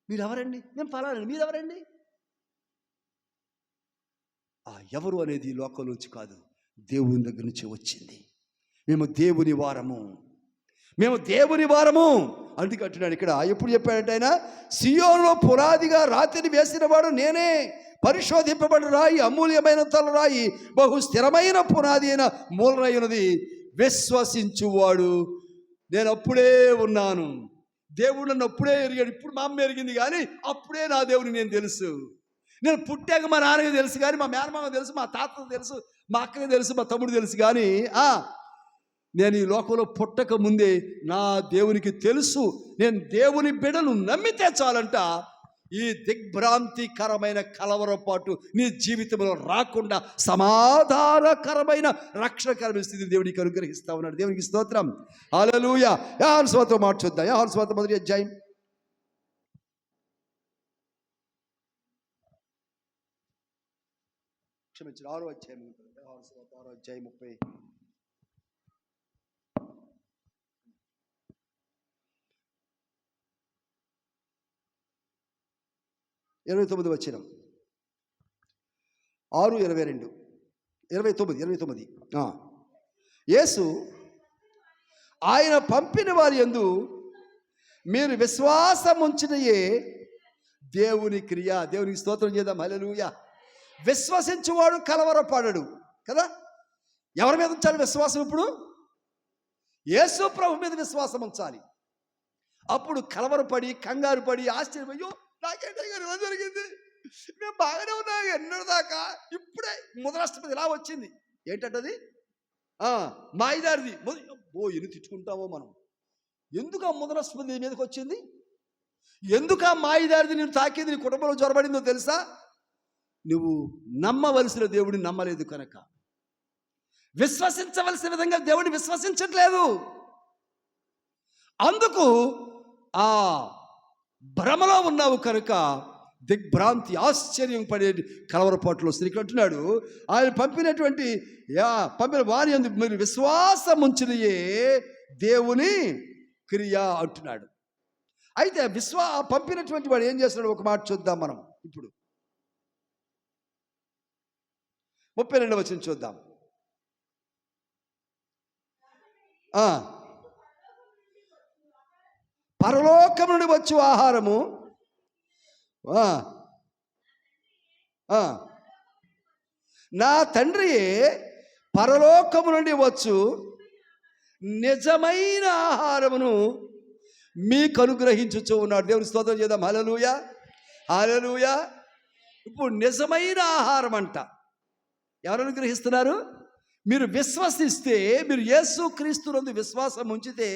Speaker 1: మీరెవరండి? మేము ఫలానండి. మీరెవరండి? ఎవరు అనేది లోకంలోంచి కాదు, దేవుని దగ్గర నుంచి వచ్చింది. మేము దేవుని వారము, మేము దేవుని వారము. అందుకే అంటున్నాడు ఇక్కడ. ఎప్పుడు చెప్పాడంటే ఆయన, సియోనులో పునాదిగా రాతిని వేసినవాడు నేనే, పరిశోధింపబడిన రాయి, అమూల్యమైన తలరాయి, బహు స్థిరమైన పునాది అయిన మూలరాయి ఉన్నది. విశ్వసించువాడు, నేను అప్పుడే ఉన్నాను. దేవుడు నన్ను అప్పుడే ఎరిగాడు. ఇప్పుడు మా అమ్మ ఎరిగింది, కానీ అప్పుడే నా దేవుడిని నేను తెలుసు. నేను పుట్టాక మా నాన్నకి తెలుసు, కానీ మా మేనమామ తెలుసు, మా తాతకు తెలుసు, మా అక్కకి తెలుసు, మా తమ్ముడు తెలుసు, కానీ నేను ఈ లోకంలో పుట్టక ముందే నా దేవునికి తెలుసు. నేను దేవుని బిడ్డను నమ్మితే చాలంట, ఈ దిగ్భ్రాంతికరమైన కలవరపాటు నీ జీవితంలో రాకుండా సమాధానకరమైన రక్షణకరమైన స్థితిని దేవునికి అనుగ్రహిస్తా ఉన్నాడు. దేవునికి స్తోత్రం. హల్లెలూయా. యోహాను సువార్త మాట చూద్దాం. యోహాను సువార్త 1వ అధ్యాయం. క్షమించండి, 6వ అధ్యాయం. యోహాను సువార్త 6వ అధ్యాయం 29వ వచనం. 6:22 29. యేసు ఆయన పంపిన వారి యందు మీరు విశ్వాసం ఉంచినయే దేవుని క్రియ. దేవునికి స్తోత్రం చేద్దాం. హల్లెలూయా. విశ్వసించువాడు కలవరపడడు కదా. ఎవరి మీద ఉంచాలి విశ్వాసం? ఇప్పుడు యేసు ప్రభు మీద విశ్వాసం ఉంచాలి. అప్పుడు కలవరపడి, కంగారు పడి, ఆశ్చర్యపోయి, నాకేంటే ఇలా జరిగింది, మేము బాగానే ఉన్నాం ఎన్నో దాకా, ఇప్పుడే ముదరాష్ట్రపతి ఇలా వచ్చింది. ఏంటంటది? మాయిదారిది. ఎన్ని తిట్టుకుంటామో మనం. ఎందుకు ఆ ముదరాష్ట్రపతి మీదకి వచ్చింది? ఎందుకు ఆ మాయిదారిది నేను తాకింది, నీ కుటుంబంలో జ్వరబడిందో తెలుసా? నువ్వు నమ్మవలసిన దేవుడిని నమ్మలేదు కనుక, విశ్వసించవలసిన విధంగా దేవుడిని విశ్వసించట్లేదు. అందుకు ఆ భ్రమలో ఉన్నావు కనుక దిగ్భ్రాంతి, ఆశ్చర్యం పడే కలవరపాట్లు వస్తుంది. ఇక్కడ అంటున్నాడు, ఆయన పంపిన వారి యందు మీరు విశ్వాసం ఉంచినయే దేవుని క్రియ అంటున్నాడు. అయితే పంపినటువంటి వాడు ఏం చేస్తున్నాడు? ఒక మాట చూద్దాం మనం ఇప్పుడు. 32వ వచనం చూద్దాం. పరలోకం నుండి వచ్చు ఆహారము నా తండ్రియే పరలోకము నుండి వచ్చు నిజమైన ఆహారమును మీకు అనుగ్రహించుచూ ఉన్నాడు. దేవుని స్తోత్రం చేద్దాం. హల్లెలూయా, హల్లెలూయా. ఇప్పుడు నిజమైన ఆహారం అంట ఎవరు అనుగ్రహిస్తున్నారు? మీరు విశ్వసిస్తే, మీరు యేసు క్రీస్తునందు విశ్వాసం ఉంచితే,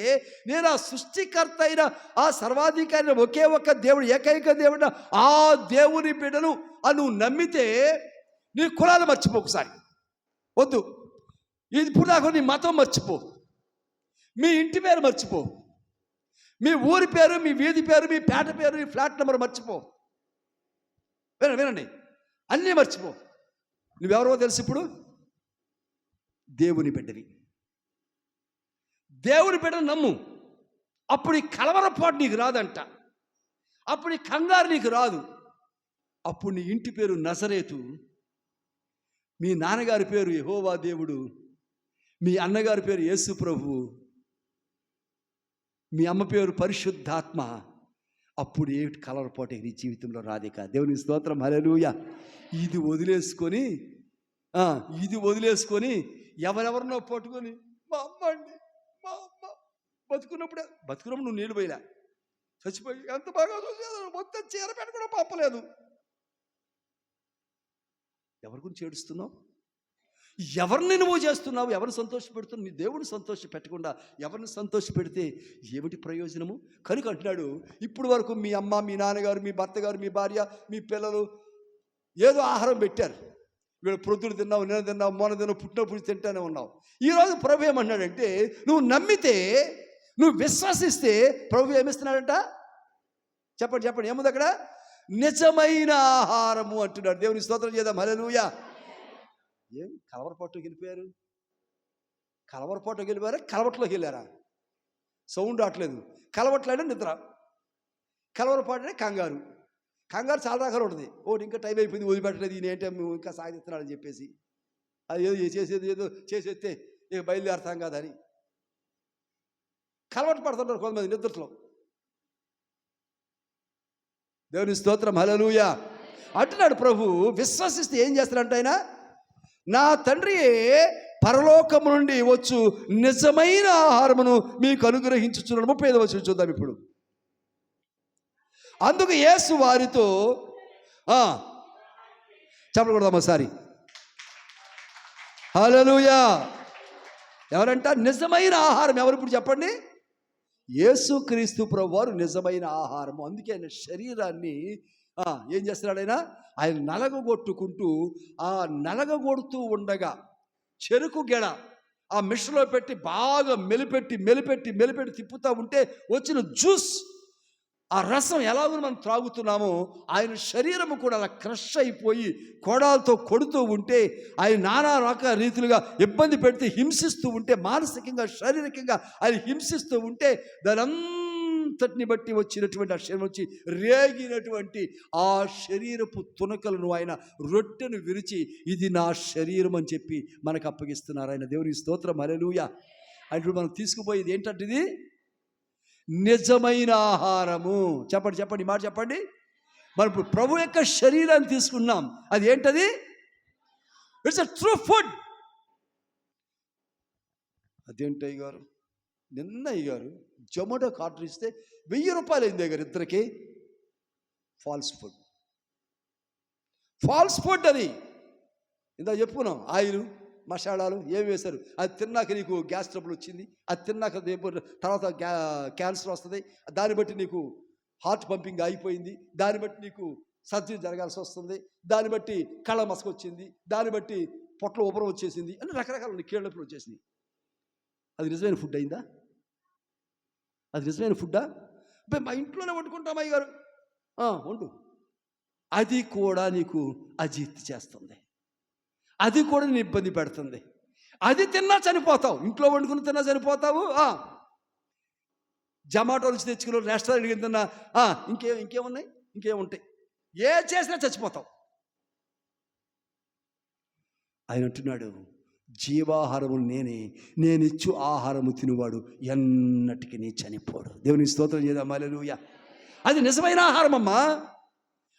Speaker 1: నేను ఆ సృష్టికర్త అయిన, ఆ సర్వాధికారి ఒకే ఒక్క దేవుడు, ఏకైక దేవుడు, ఆ దేవుని బిడ్డను నువ్వు నమ్మితే నీ కులాలు మర్చిపో. ఒకసారి వద్దు, ఇది ఇప్పుడు దాకా నీ మతం మర్చిపో, మీ ఇంటి పేరు మర్చిపో, మీ ఊరి పేరు, మీ వీధి పేరు, మీ పేట పేరు, మీ ఫ్లాట్ నెంబర్ మర్చిపో. వినండి, అన్నీ మర్చిపో. నువ్వెవరో తెలుసు? ఇప్పుడు దేవుని బిడ్డవి. దేవుని బిడ్డను నమ్ము. అప్పుడు ఈ కలవరపాటు నీకు రాదంట, అప్పుడు ఈ కంగారు నీకు రాదు. అప్పుడు నీ ఇంటి పేరు నజరేతు, మీ నాన్నగారి పేరు యెహోవా దేవుడు, మీ అన్నగారి పేరు యేసు ప్రభువు, మీ అమ్మ పేరు పరిశుద్ధాత్మ. అప్పుడు ఏమిటి కలవరపాటు నీ జీవితంలో రాదిక. దేవుని స్తోత్రం. హల్లెలూయా. ఇది వదిలేసుకొని ఎవరెవరినో పట్టుకొని, మా అమ్మ అండి, మా అమ్మ బతుకున్నప్పుడు నువ్వు నీళ్ళు పోయినా, చచ్చిపోయి ఎంత బాగా చూసేది, మొత్తం చీర పెట్టి కూడా పంపలేదు. ఎవరి గురించి ఏడుస్తున్నావు? ఎవరిని నువ్వు చేస్తున్నావు? ఎవరిని సంతోషపెడుతున్నావు? నీ దేవుడిని సంతోష పెట్టకుండా ఎవరిని సంతోష పెడితే ఏమిటి ప్రయోజనము? కనుక అంటున్నాడు, ఇప్పుడు వరకు మీ అమ్మ, మీ నాన్నగారు, మీ భర్త గారు, మీ భార్య, మీ పిల్లలు ఏదో ఆహారం పెట్టారు, వీళ్ళు ప్రొద్దులు తిన్నావు, నేను తిన్నావు, మొన్న తిన్నావు, పుట్టినప్పుడు తింటానే ఉన్నావు. ఈరోజు ప్రభు ఏమన్నాడంటే, నువ్వు నమ్మితే, నువ్వు విశ్వసిస్తే ప్రభు ఏమిస్తున్నాడంట? చెప్పండి చెప్పండి, ఏముంది అక్కడ? నిజమైన ఆహారము అంటున్నాడు. దేవుని స్తోత్రం చేద్దాం. హల్లెలూయా. ఏం కలవరపాటుకి వెళ్ళిపోయారు? కలవరపాటుకి వెళ్ళిపోయారా? కలవట్లోకి వెళ్ళారా? సౌండ్ రావట్లేదు. కలవట్లేడే నిద్ర, కలవరపాటునే కంగారు. కంగారు చాలా రకాలు ఉంటుంది. ఇంకా టైం అయిపోయింది, వదిలిపెట్టలేదు, ఈయన ఏంటో ఇంకా సాగిస్తున్నాడని చెప్పేసి అది ఏదో ఏదో చేసేస్తే ఇక బయలుదేరుతాం కాదని కలవట పడుతుంటారు కొంతమంది నిద్రలో. దేవుని స్తోత్రం. హల్లెలూయా. అంటున్నాడు ప్రభు, విశ్వసిస్తే ఏం చేస్తాడంట ఆయన? నా తండ్రియే పరలోకము నుండి వచ్చు నిజమైన ఆహారమును మీకు అనుగ్రహించుచున్నాడు. 35వ వచనం చూద్దాం ఇప్పుడు. అందుకు యేసు వారితో చెప్పకూడదాం ఒకసారి. హల్లెలూయా. ఎవరంట నిజమైన ఆహారం? ఎవరు ఇప్పుడు చెప్పండి? యేసుక్రీస్తు ప్రభువారు నిజమైన ఆహారము. అందుకే ఆయన శరీరాన్ని ఏం చేస్తున్నాడు? ఆయన నలగగొట్టుకుంటూ, ఆ నలగగొడుతూ ఉండగా చెరుకు గెడ ఆ మిషన్లో పెట్టి బాగా మెలిపెట్టి తిప్పుతూ ఉంటే వచ్చిన జ్యూస్, ఆ రసం ఎలాగో మనం త్రాగుతున్నామో ఆయన శరీరము కూడా అలా క్రష్ అయిపోయి కోడాలతో కొడుతూ ఉంటే, ఆయన నానా రకాల రీతిలుగా ఇబ్బంది పెడితే, హింసిస్తూ ఉంటే, మానసికంగా శారీరకంగా ఆయన హింసిస్తూ ఉంటే, దానంతటిని బట్టి వచ్చినటువంటి ఆ శరీరం వచ్చి రేగినటువంటి ఆ శరీరపు తునకలను ఆయన రొట్టెను విరిచి, ఇది నా శరీరం అని చెప్పి మనకు అప్పగిస్తున్నారు ఆయన. దేవుని స్తోత్రం. హల్లెలూయా. అంటే మనం తీసుకుపోయేది ఏంటంటే ఇది నిజమైన ఆహారము. చెప్పండి చెప్పండి, మాట చెప్పండి. మనం ఇప్పుడు ప్రభు యొక్క శరీరాన్ని తీసుకున్నాం. అది ఏంటది? It's a true food. అదేంటయ్య గారు, నిన్న అయ్యారు జొమాటో ఆర్డర్ ఇస్తే 1000 రూపాయలు అయింది గారు ఇద్దరికి. ఫాల్స్ ఫుడ్ అది. ఇందా చెప్పుకున్నాం, ఆయిల్ మసాలాలు ఏమి వేశారు. అది తిన్నాక నీకు గ్యాస్ ట్రబుల్ వచ్చింది, అది తిన్నాక తర్వాత క్యాన్సర్ వస్తుంది, దాన్ని బట్టి నీకు హార్ట్ పంపింగ్ అయిపోయింది, దాన్ని బట్టి నీకు సర్జరీ జరగాల్సి వస్తుంది, దాన్ని బట్టి కళ్ళ మసక వచ్చింది, దాన్ని బట్టి పొట్టలో ఉబ్బరం వచ్చేసింది, అన్ని రకరకాల కీళ్ళప్పుడు వచ్చేసింది. అది నిజమైన ఫుడ్ అయిందా? అది నిజమైన ఫుడ్డా? మా ఇంట్లోనే వండుకుంటాం అయ్య గారు. వండు. అది కూడా నీకు అజీర్తి చేస్తుంది, అది కూడా నేను ఇబ్బంది పెడుతుంది. అది తిన్నా చనిపోతావు, ఇంట్లో వండుకుని తిన్నా చనిపోతావు. జొమాటో నుంచి తెచ్చుకుని రెస్టారెంట్కి తిన్నా ఇంకేమున్నాయి, ఇంకేముంటాయి, ఏ చేసినా చచ్చిపోతావు. ఆయన అంటున్నాడు, జీవాహారము నేనే, నేనిచ్చు ఆహారము తినువాడు ఎన్నటికి నీ చనిపోడు. దేవుని స్తోత్రం చేద్దాం. హల్లెలూయా. అది నిజమైన ఆహారం అమ్మా,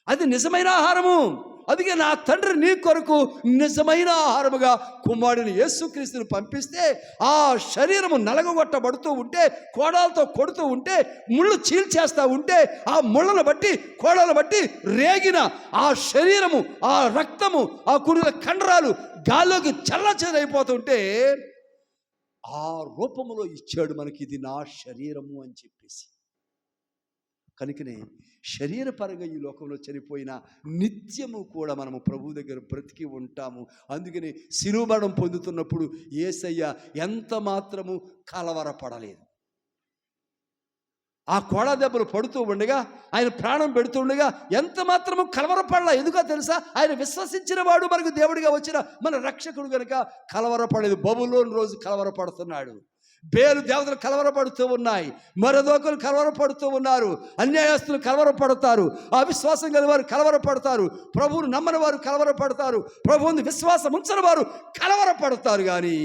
Speaker 1: అది నిజమైన ఆహారము. అందుకే నా తండ్రి నీ కొరకు నిజమైన ఆహారముగా కుమారుని యేసుక్రీస్తుని పంపిస్తే, ఆ శరీరము నలగగొట్టబడుతూ ఉంటే, కోడాలతో కొడుతూ ఉంటే, ముళ్ళు చీల్చేస్తూ ఉంటే, ఆ ముళ్ళను బట్టి కోడాలను బట్టి రేగిన ఆ శరీరము, ఆ రక్తము, ఆ కుడిల కండరాలు గాల్లోకి చల్లచెదరైపోతుంటే, ఆ రూపములో ఇచ్చాడు మనకి, ఇది నా శరీరము అని చెప్పేసి. కనుకనే శరీరపరంగా ఈ లోకంలో చనిపోయిన నిత్యము కూడా మనము ప్రభు దగ్గర బ్రతికి ఉంటాము. అందుకని శిలువ మరణం పొందుతున్నప్పుడు యేసయ్య ఎంత మాత్రము కలవరపడలేదు. ఆ కోడ దెబ్బలు పడుతూ ఉండగా, ఆయన ప్రాణం పెడుతూ ఉండగా ఎంత మాత్రము కలవరపడలా. ఎందుకో తెలుసా? ఆయన విశ్వసించిన వాడు మనకు దేవుడిగా వచ్చిన మన రక్షకుడు కనుక కలవరపడలేదు. బబులోను రోజు కలవరపడుతున్నాడు, బేలు దేవతలు కలవరపడుతూ ఉన్నాయి, మరదోకలు కలవరపడుతూ ఉన్నారు, అన్యాయస్తులు కలవరపడతారు, అవిశ్వాసం కలిగిన వారు కలవరపడతారు, ప్రభువును నమ్మని వారు కలవరపడతారు, ప్రభువుని విశ్వాసం ఉంచని వారు కలవరపడతారు. కానీ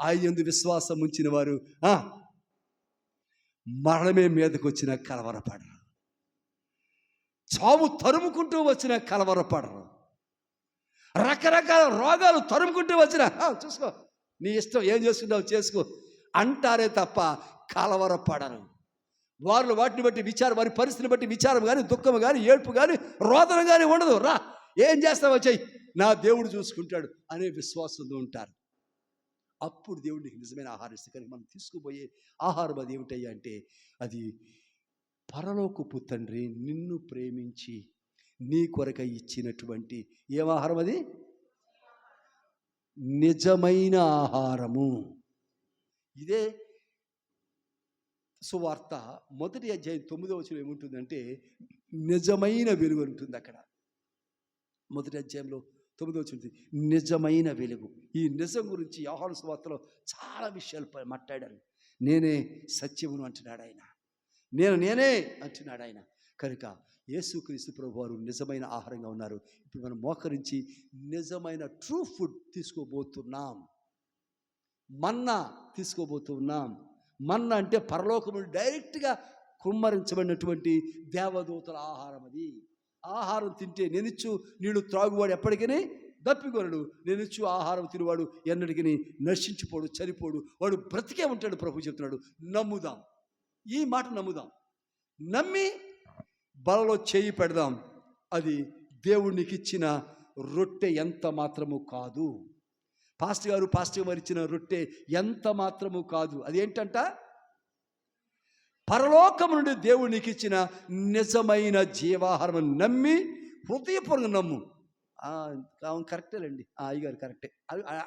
Speaker 1: ఆయన విశ్వాసం ఉంచిన వారు మరణమే మీదకి వచ్చిన కలవరపడరు, చావు తరుముకుంటూ వచ్చిన కలవరపడరు, రకరకాల రోగాలు తరుముకుంటూ వచ్చిన చూసుకో, నీ ఇష్టం, ఏం చేసుకుంటావు చేసుకో అంటారే తప్ప కలవరపడరు. వారు వాటిని బట్టి విచారం, వారి పరిస్థితిని బట్టి విచారం కానీ, దుఃఖం కానీ, ఏడ్పు కానీ, రోదన కానీ ఉండదు. రా, ఏం చేస్తావో చెయ్యి, నా దేవుడు చూసుకుంటాడు అనే విశ్వాసంతో ఉంటారు. అప్పుడు దేవుడికి నిజమైన ఆహారం ఇస్తే. కనుక మనం తీసుకుపోయే ఆహారం అది ఏమిటయ్యా అంటే, అది పరలోకపు తండ్రి నిన్ను ప్రేమించి నీ కొరకై ఇచ్చినటువంటి ఏం ఆహారం? అది నిజమైన ఆహారము. ఇదే సువార్త 1వ అధ్యాయం 9వ వచనం ఏముంటుందంటే నిజమైన వెలుగు ఉంటుంది. అక్కడ 1వ అధ్యాయంలో 9వ వచనం నిజమైన వెలుగు. ఈ నిజం గురించి యోహాను సువార్తలో చాలా విషయాలు మాట్లాడారు. నేనే సత్యమును అంటున్నాడు ఆయన. నేనే అంటున్నాడు ఆయన. కనుక యేసుక్రీస్తు ప్రభువారు నిజమైన ఆహారంగా ఉన్నారు. ఇప్పుడు మనం మోకరించి నిజమైన ట్రూ ఫుడ్ తీసుకోబోతున్నాం. మన్నా తీసుకోబోతున్నాం. మన్నా అంటే పరలోకము డైరెక్ట్గా కుమ్మరించబడినటువంటి దేవదూతల ఆహారం. అది ఆహారం తింటే నేనిచ్చు నీళ్ళు త్రాగువాడు ఎప్పటికీ దప్పికొనడు, నేనిచ్చు ఆహారం తినేవాడు ఎన్నటికీ నశించిపోడు, చనిపోడు, వాడు బ్రతికే ఉంటాడు. ప్రభు చెప్తున్నాడు. నమ్ముదాం, ఈ మాట నమ్ముదాం. నమ్మి బలలో చేయి పెడదాం. అది దేవునికి ఇచ్చిన రొట్టె ఎంత మాత్రము కాదు. పాస్టర్ గారు ఇచ్చిన రొట్టె ఎంత మాత్రము కాదు. అది ఏంటంట? పరలోకము నుండి దేవునికి ఇచ్చిన నిజమైన జీవాహారం. నమ్మి హృదయపూర్వకంగా నమ్ము. కరెక్టేనండి, అయ్యగారు కరెక్టే.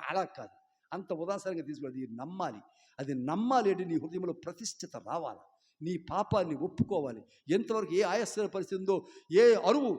Speaker 1: అలా కాదు, అంత ఉదాసరంగా తీసుకోవాలి. నమ్మాలి. అది నమ్మాలి అంటే నీ హృదయంలో ప్రతిష్ఠిత రావాలి. నీ పాపాన్ని ఒప్పుకోవాలి. ఎంతవరకు ఏ ఆయాస్కర పరిస్థితి ఉందో, ఏ అరువు,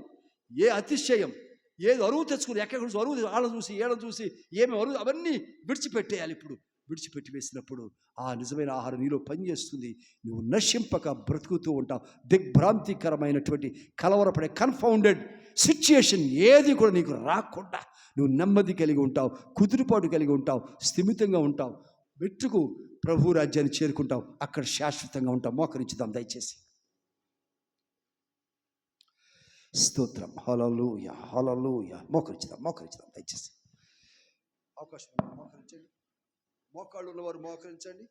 Speaker 1: ఏ అతిశయం, ఏది అరువు తెచ్చుకుని ఎక్కడ అరువు ఆళ్ళ చూసి ఏళ్ళ చూసి ఏమి అరువు, అవన్నీ విడిచిపెట్టేయాలి. ఇప్పుడు విడిచిపెట్టి వేసినప్పుడు ఆ నిజమైన ఆహారం నీలో పనిచేస్తుంది. నువ్వు నశింపక బ్రతుకుతూ ఉంటావు. దిగ్భ్రాంతికరమైనటువంటి కలవరపడే కన్ఫౌండెడ్ సిచ్యుయేషన్ ఏది కూడా నీకు రాకుండా నువ్వు నెమ్మది కలిగి ఉంటావు, కుదురుపాటు కలిగి ఉంటావు, స్థిమితంగా ఉంటావు. వెట్టుకు ప్రభు రాజ్యాన్ని చేరుకుంటావు. అక్కడ శాశ్వతంగా ఉంటావు. మోకరించుదాం దయచేసి. స్తోత్రం. హల్లెలూయా, హల్లెలూయా. మోకరించుదాం దయచేసి. అవకాశం మోకరించండి. మోకాళ్ళు ఉన్నవారు మోకరించండి.